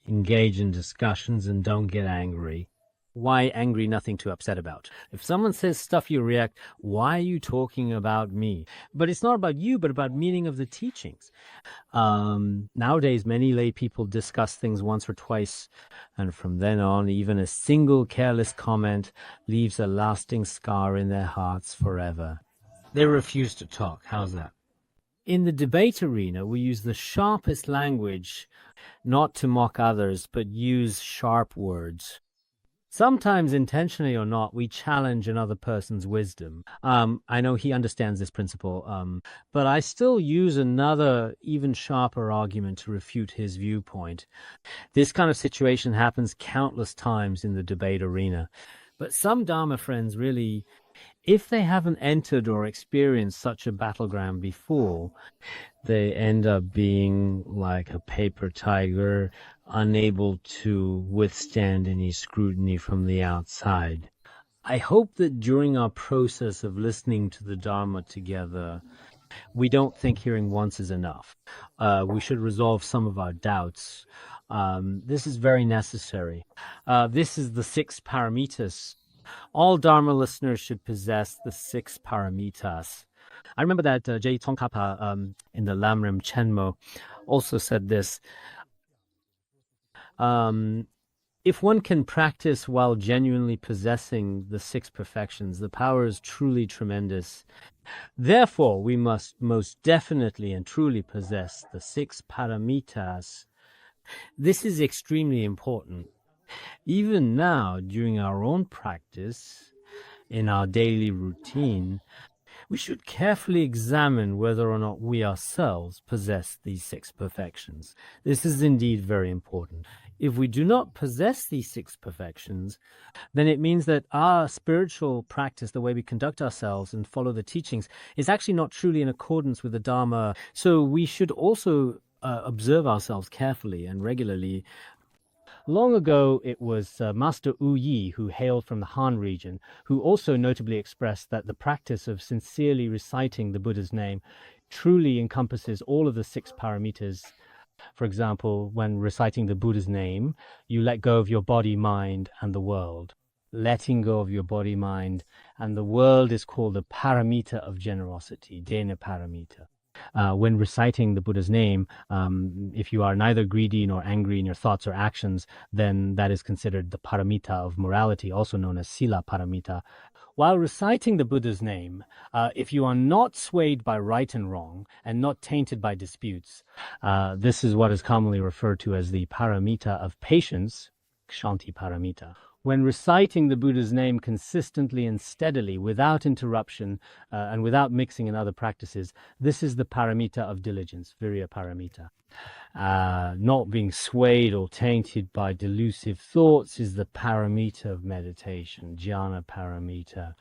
Engage in discussions and don't get angry. Why angry? Nothing to upset about. If someone says stuff, you react, why are you talking about me? But it's not about you, but about meaning of the teachings. Nowadays, many lay people discuss things once or twice, and from then on, even a single careless comment leaves a lasting scar in their hearts forever. They refuse to talk. How's that? In the debate arena, we use the sharpest language, not to mock others, but use sharp words. Sometimes, intentionally or not, we challenge another person's wisdom. I know he understands this principle, but I still use another, even sharper argument to refute his viewpoint. This kind of situation happens countless times in the debate arena. But some Dharma friends really, if they haven't entered or experienced such a battleground before, they end up being like a paper tiger, unable to withstand any scrutiny from the outside. I hope that during our process of listening to the Dharma together, we don't think hearing once is enough. We should resolve some of our doubts. This is very necessary. This is the 6 paramitas. All Dharma listeners should possess the 6 paramitas. I remember that J. Tsongkhapa in the Lamrim Chenmo also said this. If one can practice while genuinely possessing the 6 perfections, the power is truly tremendous. Therefore, we must most definitely and truly possess the 6 paramitas. This is extremely important. Even now, during our own practice, in our daily routine, we should carefully examine whether or not we ourselves possess these 6 perfections. This is indeed very important. If we do not possess these 6 perfections, then it means that our spiritual practice, the way we conduct ourselves and follow the teachings, is actually not truly in accordance with the Dharma. So we should also observe ourselves carefully and regularly. Long ago, it was Master Wu Yi, who hailed from the Han region, who also notably expressed that the practice of sincerely reciting the Buddha's name truly encompasses all of the 6 paramitas. For example, when reciting the Buddha's name, you let go of your body, mind, and the world. Letting go of your body, mind, and the world is called the paramita of generosity, dena paramita. When reciting the Buddha's name, if you are neither greedy nor angry in your thoughts or actions, then that is considered the paramita of morality, also known as sila paramita. While reciting the Buddha's name, if you are not swayed by right and wrong and not tainted by disputes, this is what is commonly referred to as the paramita of patience, kshanti paramita. When reciting the Buddha's name consistently and steadily, without interruption and without mixing in other practices, this is the paramita of diligence, virya paramita. Not being swayed or tainted by delusive thoughts is the paramita of meditation, jhana paramita.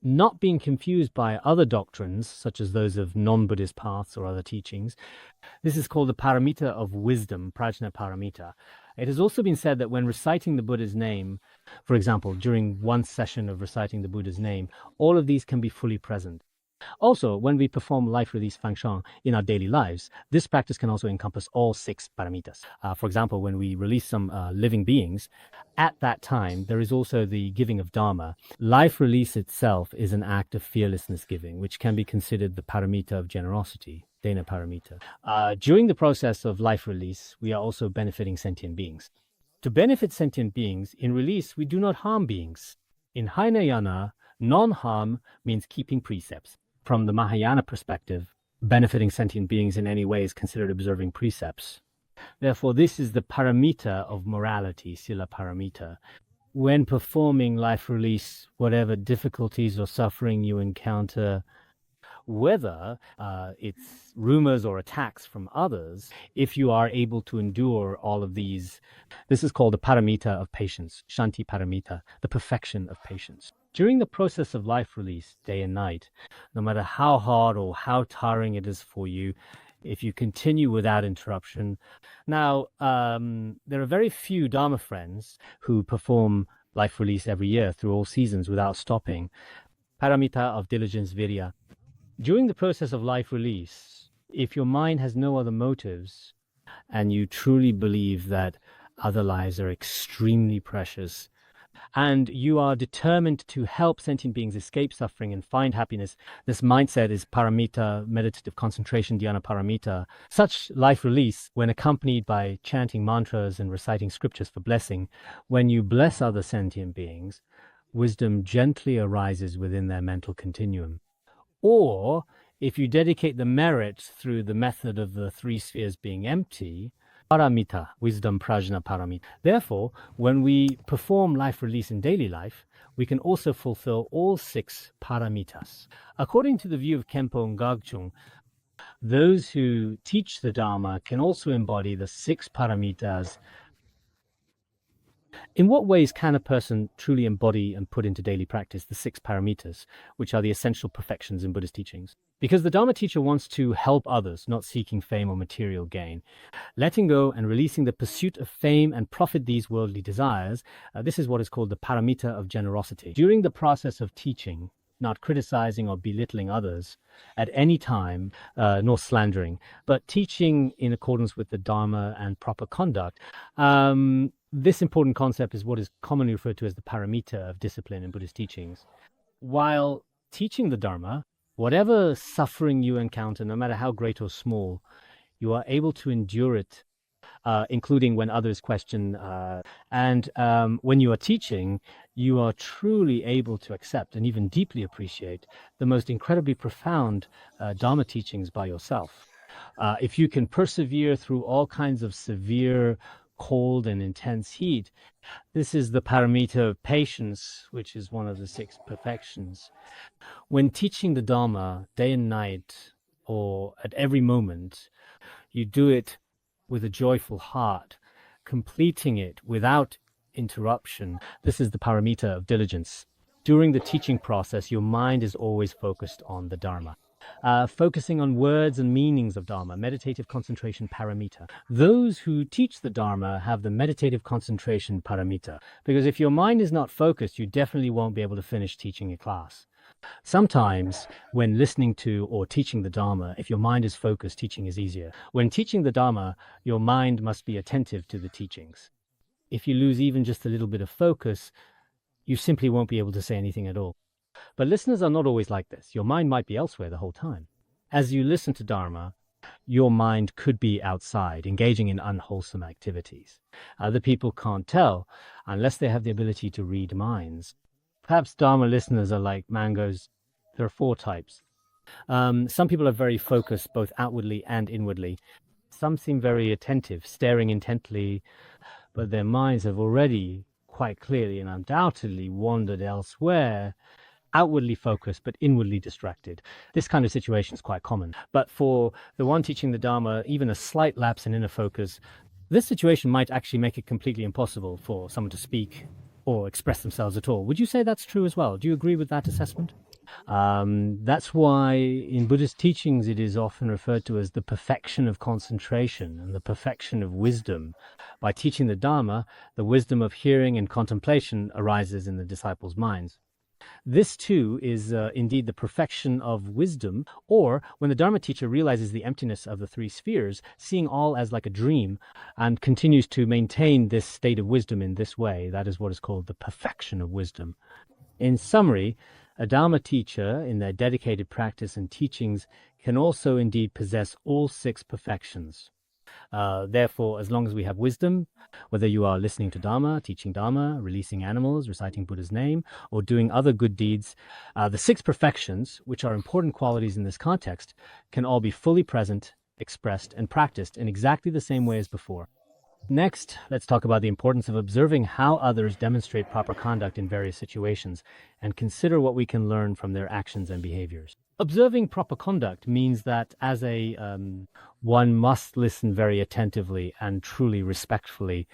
Not being confused by other doctrines, such as those of non-Buddhist paths or other teachings, this is called the paramita of wisdom, prajna paramita. It has also been said that when reciting the Buddha's name, for example, during one session of reciting the Buddha's name, all of these can be fully present. Also, when we perform life release fangshan in our daily lives, this practice can also encompass all 6 paramitas. For example, when we release some living beings, at that time, there is also the giving of Dharma. Life release itself is an act of fearlessness giving, which can be considered the paramita of generosity, dena paramita. During the process of life release, we are also benefiting sentient beings. To benefit sentient beings, in release, we do not harm beings. In Hinayana, non-harm means keeping precepts. From the Mahayana perspective, benefiting sentient beings in any way is considered observing precepts. Therefore, this is the paramita of morality, sila paramita. When performing life release, whatever difficulties or suffering you encounter, whether it's rumors or attacks from others, if you are able to endure all of these, this is called the paramita of patience, shanti paramita, the perfection of patience. During the process of life release, day and night, no matter how hard or how tiring it is for you, if you continue without interruption. Now, there are very few Dharma friends who perform life release every year through all seasons without stopping. Paramita of diligence, virya. During the process of life release, if your mind has no other motives and you truly believe that other lives are extremely precious, and you are determined to help sentient beings escape suffering and find happiness, this mindset is paramita, meditative concentration, dhyana paramita. Such life release, when accompanied by chanting mantras and reciting scriptures for blessing, when you bless other sentient beings, wisdom gently arises within their mental continuum. Or, if you dedicate the merit through the method of the 3 spheres being empty, Paramita, wisdom, prajna, paramita. Therefore, when we perform life release in daily life, we can also fulfill all 6 paramitas. According to the view of Khenpo Ngagchung, those who teach the Dharma can also embody the 6 paramitas. In what ways can a person truly embody and put into daily practice the 6 paramitas, which are the essential perfections in Buddhist teachings? Because the Dharma teacher wants to help others, not seeking fame or material gain. Letting go and releasing the pursuit of fame and profit these worldly desires, this is what is called the paramita of generosity. During the process of teaching, not criticizing or belittling others at any time, nor slandering, but teaching in accordance with the Dharma and proper conduct. This important concept is what is commonly referred to as the paramita of discipline in Buddhist teachings. While teaching the Dharma, whatever suffering you encounter, no matter how great or small, you are able to endure it, including when others question. And when you are teaching, you are truly able to accept and even deeply appreciate the most incredibly profound Dharma teachings by yourself. If you can persevere through all kinds of severe, cold, and intense heat, this is the paramita of patience, which is one of the 6 perfections. When teaching the Dharma day and night, or at every moment, you do it with a joyful heart, completing it without interruption. This is the paramita of diligence. During the teaching process, your mind is always focused on the Dharma. Focusing on words and meanings of Dharma, meditative concentration paramita. Those who teach the Dharma have the meditative concentration paramita, because if your mind is not focused, you definitely won't be able to finish teaching a class. Sometimes when listening to or teaching the Dharma, if your mind is focused, teaching is easier. When teaching the Dharma, your mind must be attentive to the teachings. If you lose even just a little bit of focus, you simply won't be able to say anything at all. But listeners are not always like this. Your mind might be elsewhere the whole time. As you listen to Dharma, your mind could be outside, engaging in unwholesome activities. Other people can't tell unless they have the ability to read minds. Perhaps Dharma listeners are like mangoes. There are 4 types. Some people are very focused, both outwardly and inwardly. Some seem very attentive, staring intently, but their minds have already quite clearly and undoubtedly wandered elsewhere, outwardly focused but inwardly distracted. This kind of situation is quite common. But for the one teaching the Dharma, even a slight lapse in inner focus, this situation might actually make it completely impossible for someone to speak or express themselves at all. Would you say that's true as well? Do you agree with that assessment? That's why in Buddhist teachings it is often referred to as the perfection of concentration and the perfection of wisdom. By teaching the Dharma, the wisdom of hearing and contemplation arises in the disciples' minds. This too is indeed the perfection of wisdom, or when the Dharma teacher realizes the emptiness of the 3 spheres, seeing all as like a dream, and continues to maintain this state of wisdom in this way. That is what is called the perfection of wisdom. In summary, a Dharma teacher, in their dedicated practice and teachings, can also indeed possess all 6 perfections. Therefore, as long as we have wisdom, whether you are listening to Dharma, teaching Dharma, releasing animals, reciting Buddha's name, or doing other good deeds, the 6 perfections, which are important qualities in this context, can all be fully present, expressed, and practiced in exactly the same way as before. Next, let's talk about the importance of observing how others demonstrate proper conduct in various situations and consider what we can learn from their actions and behaviors. Observing proper conduct means that as one must listen very attentively and truly respectfully.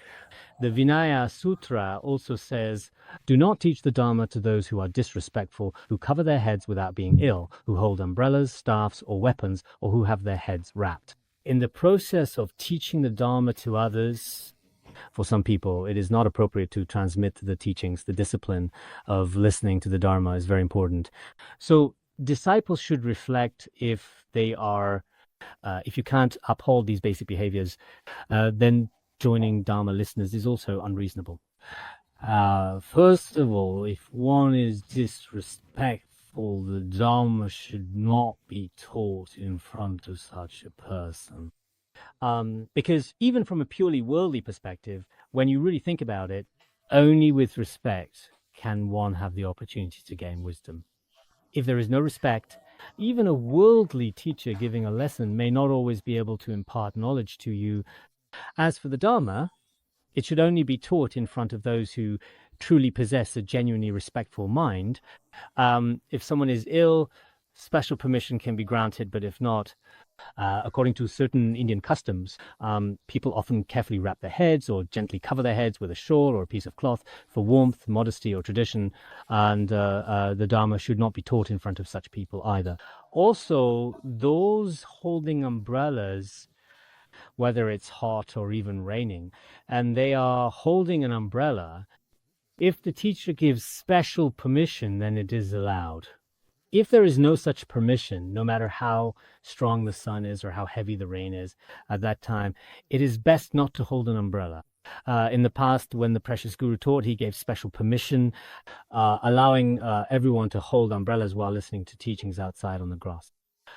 The Vinaya Sutra also says, do not teach the Dharma to those who are disrespectful, who cover their heads without being ill, who hold umbrellas, staffs, or weapons, or who have their heads wrapped. In the process of teaching the Dharma to others, for some people, it is not appropriate to transmit the teachings. The discipline of listening to the Dharma is very important. So disciples should reflect if they are, if you can't uphold these basic behaviors, then joining Dharma listeners is also unreasonable. First of all, if one is disrespectful, the Dharma should not be taught in front of such a person. Because even from a purely worldly perspective, when you really think about it, only with respect can one have the opportunity to gain wisdom. If there is no respect, even a worldly teacher giving a lesson may not always be able to impart knowledge to you As for the Dharma, it should only be taught in front of those who truly possess a genuinely respectful mind. If someone is ill, special permission can be granted, but if not, according to certain Indian customs, people often carefully wrap their heads or gently cover their heads with a shawl or a piece of cloth for warmth, modesty, or tradition. And the Dharma should not be taught in front of such people either. Also, those holding umbrellas, whether it's hot or even raining, and they are holding an umbrella, if the teacher gives special permission, then it is allowed. If there is no such permission, no matter how strong the sun is or how heavy the rain is at that time, it is best not to hold an umbrella. In the past, when the precious Guru taught, he gave special permission, allowing everyone to hold umbrellas while listening to teachings outside on the grass.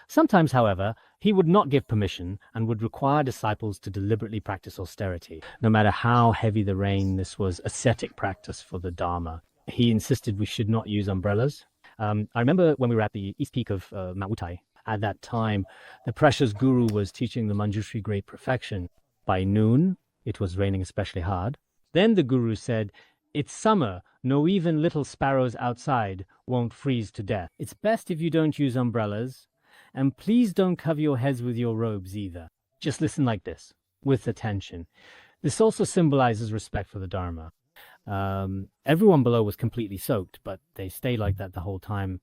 Sometimes, however, he would not give permission and would require disciples to deliberately practice austerity. No matter how heavy the rain, this was ascetic practice for the Dharma. He insisted we should not use umbrellas. I remember when we were at the east peak of Mount Wutai. At that time, the precious Guru was teaching the Manjushri Great Perfection. By noon, it was raining especially hard. Then the Guru said, "It's summer, no even little sparrows outside won't freeze to death. It's best if you don't use umbrellas, and please don't cover your heads with your robes either. Just listen like this, with attention." This also symbolizes respect for the Dharma. Everyone below was completely soaked, but they stayed like that the whole time.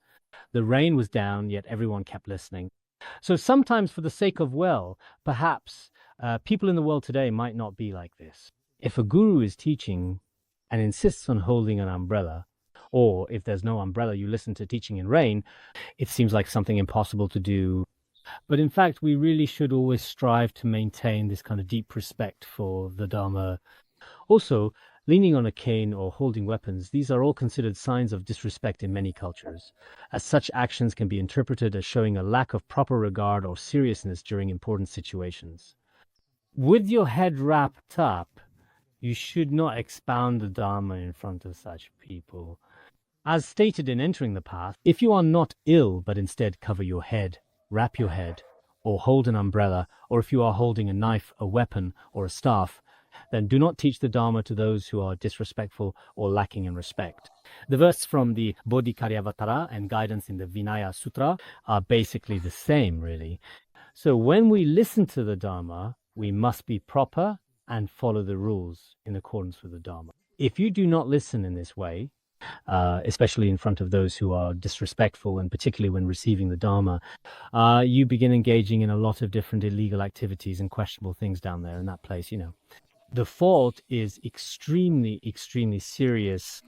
The rain was down, yet everyone kept listening. So sometimes, for the sake of perhaps people in the world today might not be like this. If a guru is teaching and insists on holding an umbrella, or if there's no umbrella, you listen to teaching in rain, it seems like something impossible to do. But in fact, we really should always strive to maintain this kind of deep respect for the Dharma. Also, leaning on a cane or holding weapons, these are all considered signs of disrespect in many cultures, as such actions can be interpreted as showing a lack of proper regard or seriousness during important situations. With your head wrapped up, you should not expound the Dharma in front of such people. As stated in Entering the Path, if you are not ill but instead cover your head, wrap your head, or hold an umbrella, or if you are holding a knife, a weapon, or a staff, then do not teach the Dharma to those who are disrespectful or lacking in respect. The verses from the Bodhikaryavattara and guidance in the Vinaya Sutra are basically the same, really. So when we listen to the Dharma, we must be proper and follow the rules in accordance with the Dharma. If you do not listen in this way, especially in front of those who are disrespectful, and particularly when receiving the Dharma, you begin engaging in a lot of different illegal activities and questionable things down there in that place, The fault is extremely, extremely serious.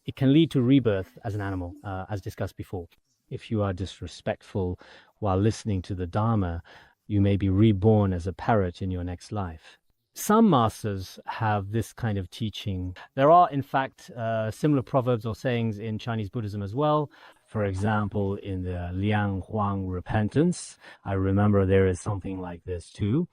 It can lead to rebirth as an animal, as discussed before. If you are disrespectful while listening to the Dharma, you may be reborn as a parrot in your next life. Some masters have this kind of teaching. There are, in fact, similar proverbs or sayings in Chinese Buddhism as well. For example, in the Liang Huang Repentance, I remember there is something like this too.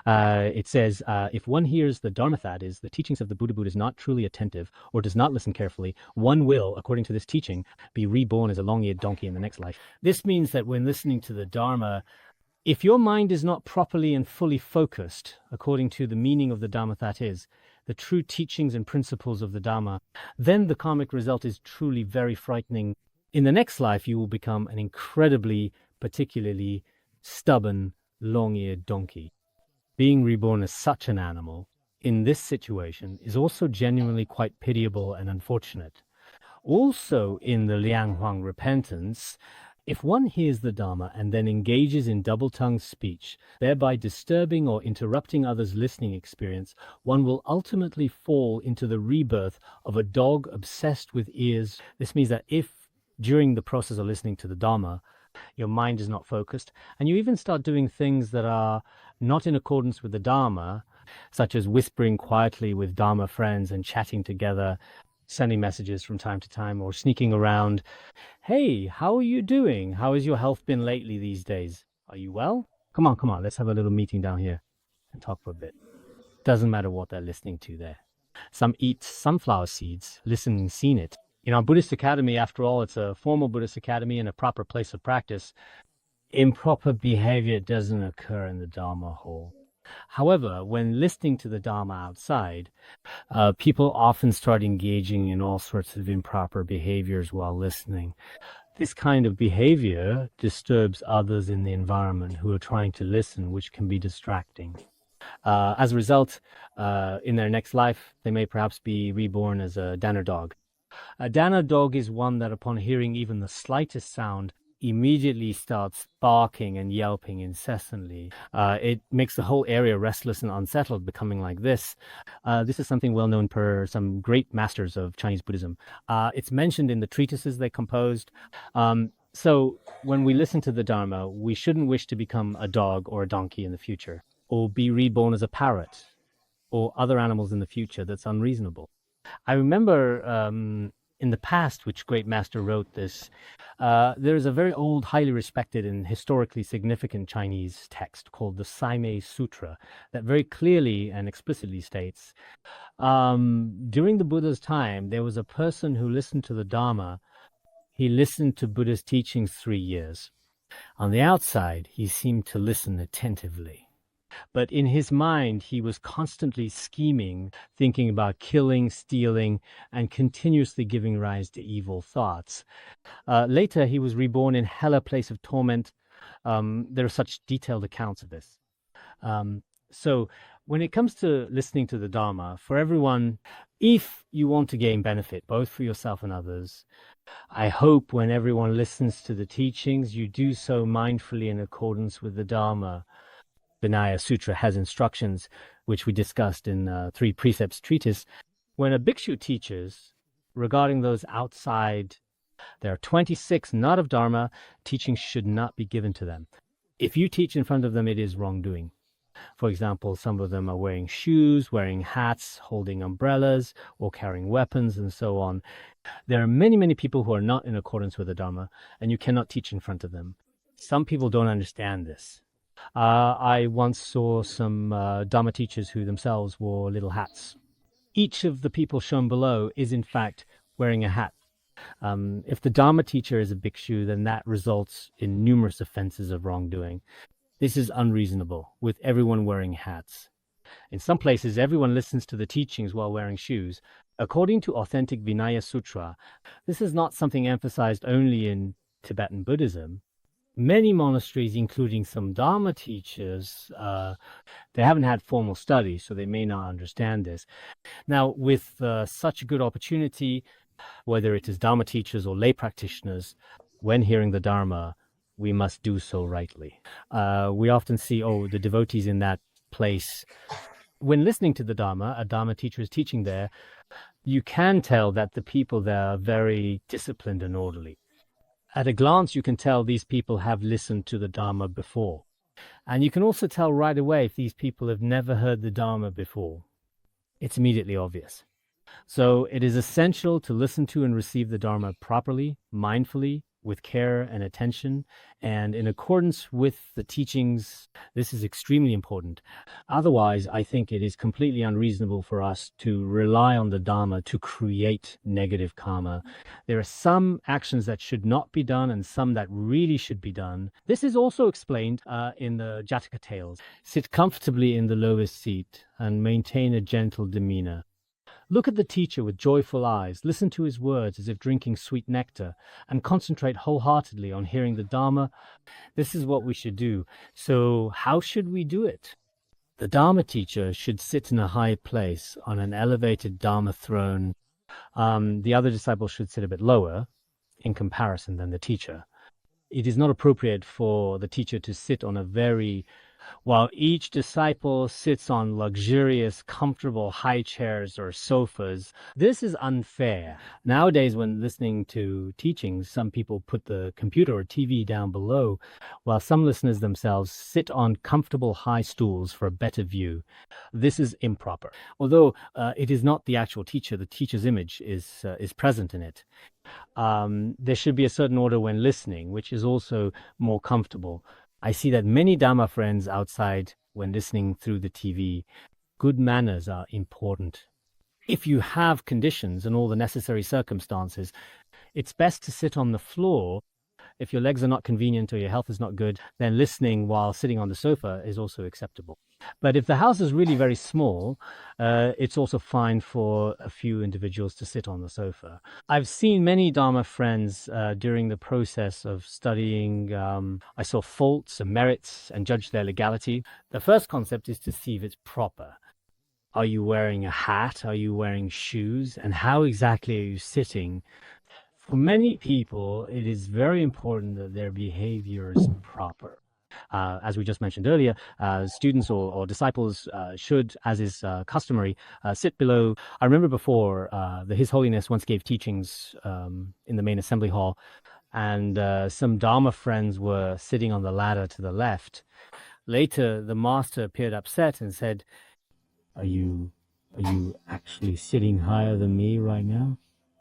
It says, if one hears the Dharma, that is, the teachings of the Buddha, is not truly attentive or does not listen carefully, one will, according to this teaching, be reborn as a long-eared donkey in the next life. This means that when listening to the Dharma, if your mind is not properly and fully focused, according to the meaning of the Dharma, that is, the true teachings and principles of the Dharma, then the karmic result is truly very frightening. In the next life, you will become an incredibly, particularly stubborn, long-eared donkey. Being reborn as such an animal in this situation is also genuinely quite pitiable and unfortunate. Also, in the Liang Huang Repentance, if one hears the Dharma and then engages in double-tongued speech, thereby disturbing or interrupting others' listening experience, one will ultimately fall into the rebirth of a dog obsessed with ears. This means that if, during the process of listening to the Dharma, your mind is not focused, and you even start doing things that are not in accordance with the Dharma, such as whispering quietly with Dharma friends and chatting together, sending messages from time to time, or sneaking around. Hey, how are you doing? How has your health been lately these days? Are you well? Come on, let's have a little meeting down here and talk for a bit. Doesn't matter what they're listening to there. Some eat sunflower seeds, listen and seen it. In our Buddhist academy, after all, it's a formal Buddhist academy and a proper place of practice. Improper behavior doesn't occur in the Dharma hall. However, when listening to the Dharma outside, people often start engaging in all sorts of improper behaviors while listening. This kind of behavior disturbs others in the environment who are trying to listen, which can be distracting. As a result, in their next life, they may perhaps be reborn as a Danner dog. A Danner dog is one that, upon hearing even the slightest sound, immediately starts barking and yelping incessantly. It makes the whole area restless and unsettled, becoming like this. This is something well known per some great masters of Chinese Buddhism. It's mentioned in the treatises they composed. So when we listen to the Dharma, we shouldn't wish to become a dog or a donkey in the future, or be reborn as a parrot or other animals in the future. That's unreasonable. I remember in the past, which great master wrote this, there is a very old, highly respected and historically significant Chinese text called the Saimei Sutra that very clearly and explicitly states, during the Buddha's time, there was a person who listened to the Dharma. He listened to Buddha's teachings 3 years. On the outside, he seemed to listen attentively. But in his mind, he was constantly scheming, thinking about killing, stealing, and continuously giving rise to evil thoughts. Later, he was reborn in hell, a place of torment. There are such detailed accounts of this. So when it comes to listening to the Dharma, for everyone, if you want to gain benefit, both for yourself and others, I hope when everyone listens to the teachings, you do so mindfully in accordance with the Dharma. Vinaya Sutra has instructions, which we discussed in 3 Precepts treatise. When a bhikshu teaches regarding those outside, there are 26 not of Dharma, teachings should not be given to them. If you teach in front of them, it is wrongdoing. For example, some of them are wearing shoes, wearing hats, holding umbrellas, or carrying weapons, and so on. There are many, many people who are not in accordance with the Dharma, and you cannot teach in front of them. Some people don't understand this. I once saw some Dharma teachers who themselves wore little hats. Each of the people shown below is, in fact, wearing a hat. If the Dharma teacher is a bhikshu, then that results in numerous offenses of wrongdoing. This is unreasonable, with everyone wearing hats. In some places, everyone listens to the teachings while wearing shoes. According to authentic Vinaya Sutra, this is not something emphasized only in Tibetan Buddhism. Many monasteries, including some Dharma teachers, they haven't had formal study, so they may not understand this. Now, with such a good opportunity, whether it is Dharma teachers or lay practitioners, when hearing the Dharma, we must do so rightly. We often see, the devotees in that place. When listening to the Dharma, a Dharma teacher is teaching there, you can tell that the people there are very disciplined and orderly. At a glance, you can tell these people have listened to the Dharma before. And you can also tell right away if these people have never heard the Dharma before. It's immediately obvious. So it is essential to listen to and receive the Dharma properly, mindfully, with care and attention, and in accordance with the teachings. This is extremely important. Otherwise, I think it is completely unreasonable for us to rely on the Dharma to create negative karma. There are some actions that should not be done and some that really should be done. This is also explained in the Jataka tales. Sit comfortably in the lowest seat and maintain a gentle demeanor. Look at the teacher with joyful eyes, listen to his words as if drinking sweet nectar, and concentrate wholeheartedly on hearing the Dharma. This is what we should do. So how should we do it? The Dharma teacher should sit in a high place on an elevated Dharma throne. The other disciples should sit a bit lower in comparison than the teacher. It is not appropriate for the teacher to sit on while each disciple sits on luxurious, comfortable high chairs or sofas. This is unfair. Nowadays, when listening to teachings, some people put the computer or TV down below, while some listeners themselves sit on comfortable high stools for a better view. This is improper. Although it is not the actual teacher, the teacher's image is present in it. There should be a certain order when listening, which is also more comfortable. I see that many Dharma friends outside, when listening through the TV, good manners are important. If you have conditions and all the necessary circumstances, it's best to sit on the floor If your legs are not convenient or your health is not good, then listening while sitting on the sofa is also acceptable. But if the house is really very small, it's also fine for a few individuals to sit on the sofa. I've seen many Dharma friends during the process of studying. I saw faults and merits and judged their legality. The first concept is to see if it's proper. Are you wearing a hat? Are you wearing shoes? And how exactly are you sitting? For many people, it is very important that their behavior is proper. As we just mentioned earlier, students or disciples should, as is customary, sit below. I remember before, His Holiness once gave teachings in the main assembly hall, and some Dharma friends were sitting on the ladder to the left. Later, the master appeared upset and said, Are you actually sitting higher than me right now?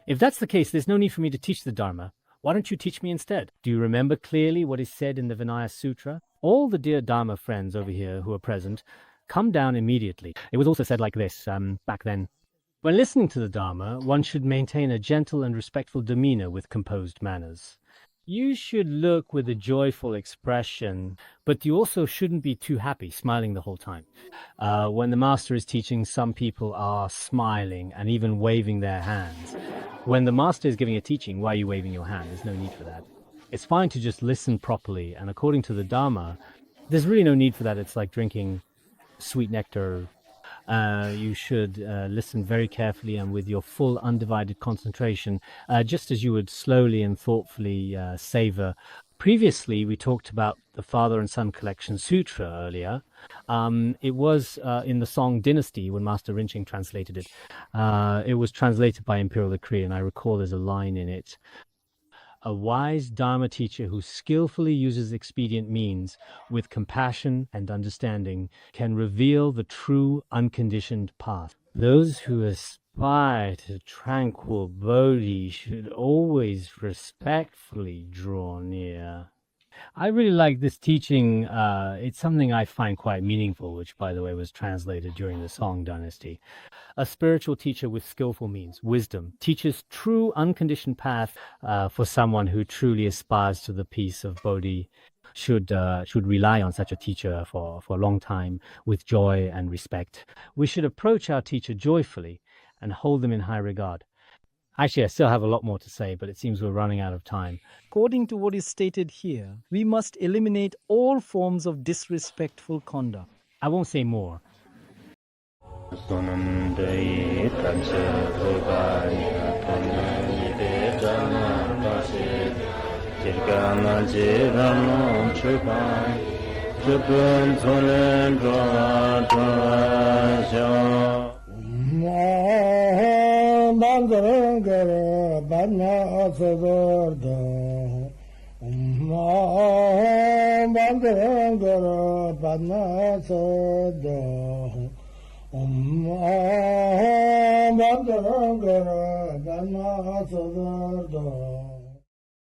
If that's the case, there's no need for me to teach the Dharma. Why don't you teach me instead? Do you remember clearly what is said in the Vinaya Sutra? All the dear Dharma friends over here who are present, come down immediately. It was also said like this back then. When listening to the Dharma, one should maintain a gentle and respectful demeanor with composed manners. You should look with a joyful expression, but you also shouldn't be too happy, smiling the whole time. When the master is teaching, some people are smiling and even waving their hands. When the master is giving a teaching, why are you waving your hand? There's no need for that. It's fine to just listen properly, and according to the Dharma, there's really no need for that. It's like drinking sweet nectar. You should listen very carefully and with your full undivided concentration, just as you would slowly and thoughtfully savor. Previously, we talked about the Father and Son Collection Sutra earlier. It was in the song Dynasty when Master Rinpoche translated it. It was translated by Imperial Decree, and I recall there's a line in it. A wise Dharma teacher who skillfully uses expedient means with compassion and understanding can reveal the true unconditioned path. Those who aspire to tranquil bodhi should always respectfully draw near. I really like this teaching. It's something I find quite meaningful, which, by the way, was translated during the Song Dynasty. A spiritual teacher with skillful means, wisdom, teaches true unconditioned path for someone who truly aspires to the peace of Bodhi. Should rely on such a teacher for a long time with joy and respect. We should approach our teacher joyfully and hold them in high regard. Actually, I still have a lot more to say, but it seems we're running out of time.
According to what is stated here, we must eliminate all forms of disrespectful conduct.
I won't say more.
Bandara Badna Sodargye Bandara Badna Sodargye Bandara Badna Sodargye